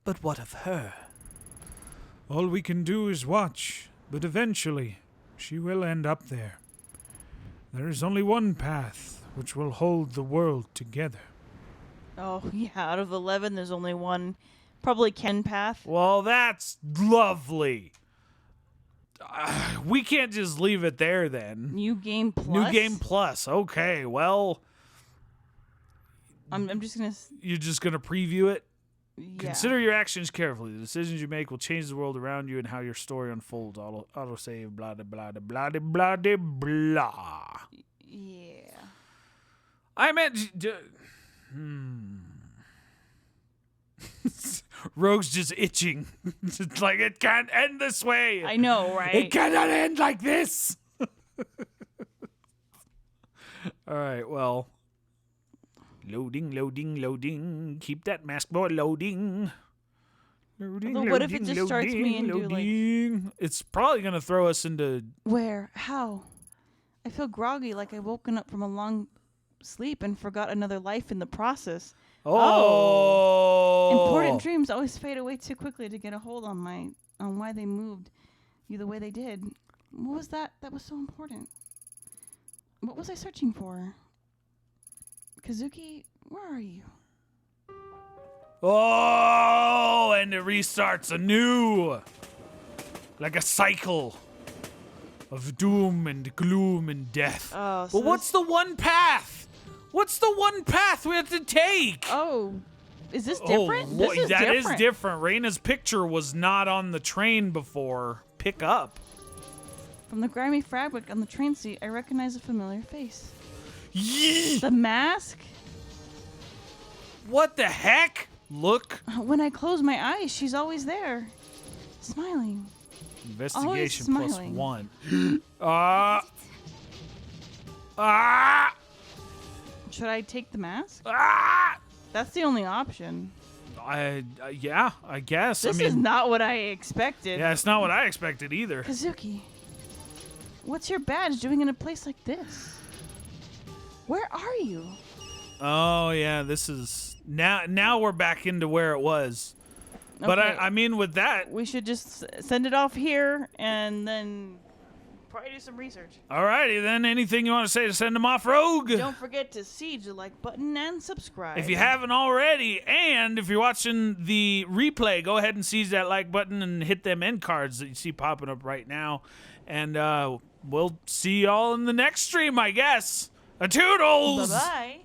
But what of her? All we can do is watch, but eventually she will end up there. There is only one path which will hold the world together. Oh, yeah, out of 11, there's only one. Probably Ken path. Well, that's lovely. We can't just leave it there then. New Game Plus? New Game Plus. Okay, well, I'm just going to... you're just going to preview it? Yeah. Consider your actions carefully. The decisions you make will change the world around you and how your story unfolds. Autosave, blah, blah, blah, blah, blah, blah, blah. Yeah. I meant... Rogue's just itching. It's like, it can't end this way. I know, right? It cannot end like this. All right, well. Loading. Keep that mask board loading. Although what if it just starts me into, like... It's probably going to throw us into... Where? How? I feel groggy, like I've woken up from a long sleep and forgot another life in the process. Oh. Important dreams always fade away too quickly to get a hold on why they moved you the way they did. What was that was so important? What was I searching for? Kazuki, where are you? Oh, and it restarts anew. Like a cycle of doom and gloom and death. Oh, so But what's the one path? What's the one path we have to take? Oh, is this different? Oh, This is that is different. different. Raina's picture was not on the train before. Pick up. From the grimy fabric on the train seat, I recognize a familiar face. Yee! The mask? What the heck? Look. When I close my eyes, she's always there. Smiling. Investigation Always plus smiling. 1. Ah! Should I take the mask? Ah! That's the only option. Yeah, I guess. This I mean, is not what I expected. yeah, it's not what I expected either. Kazuki, what's your badge doing in a place like this? Where are you? Oh yeah, this is now we're back into where it was. But Okay, I mean with that, we should just send it off here and then probably do some research. alrighty then. Anything you want to say to send them off, Rogue? Don't forget to siege the like button and subscribe. If you haven't already, and if you're watching the replay, go ahead and seize that like button and hit them end cards that you see popping up right now. And we'll see y'all in the next stream, I guess. A toodles! Bye-bye.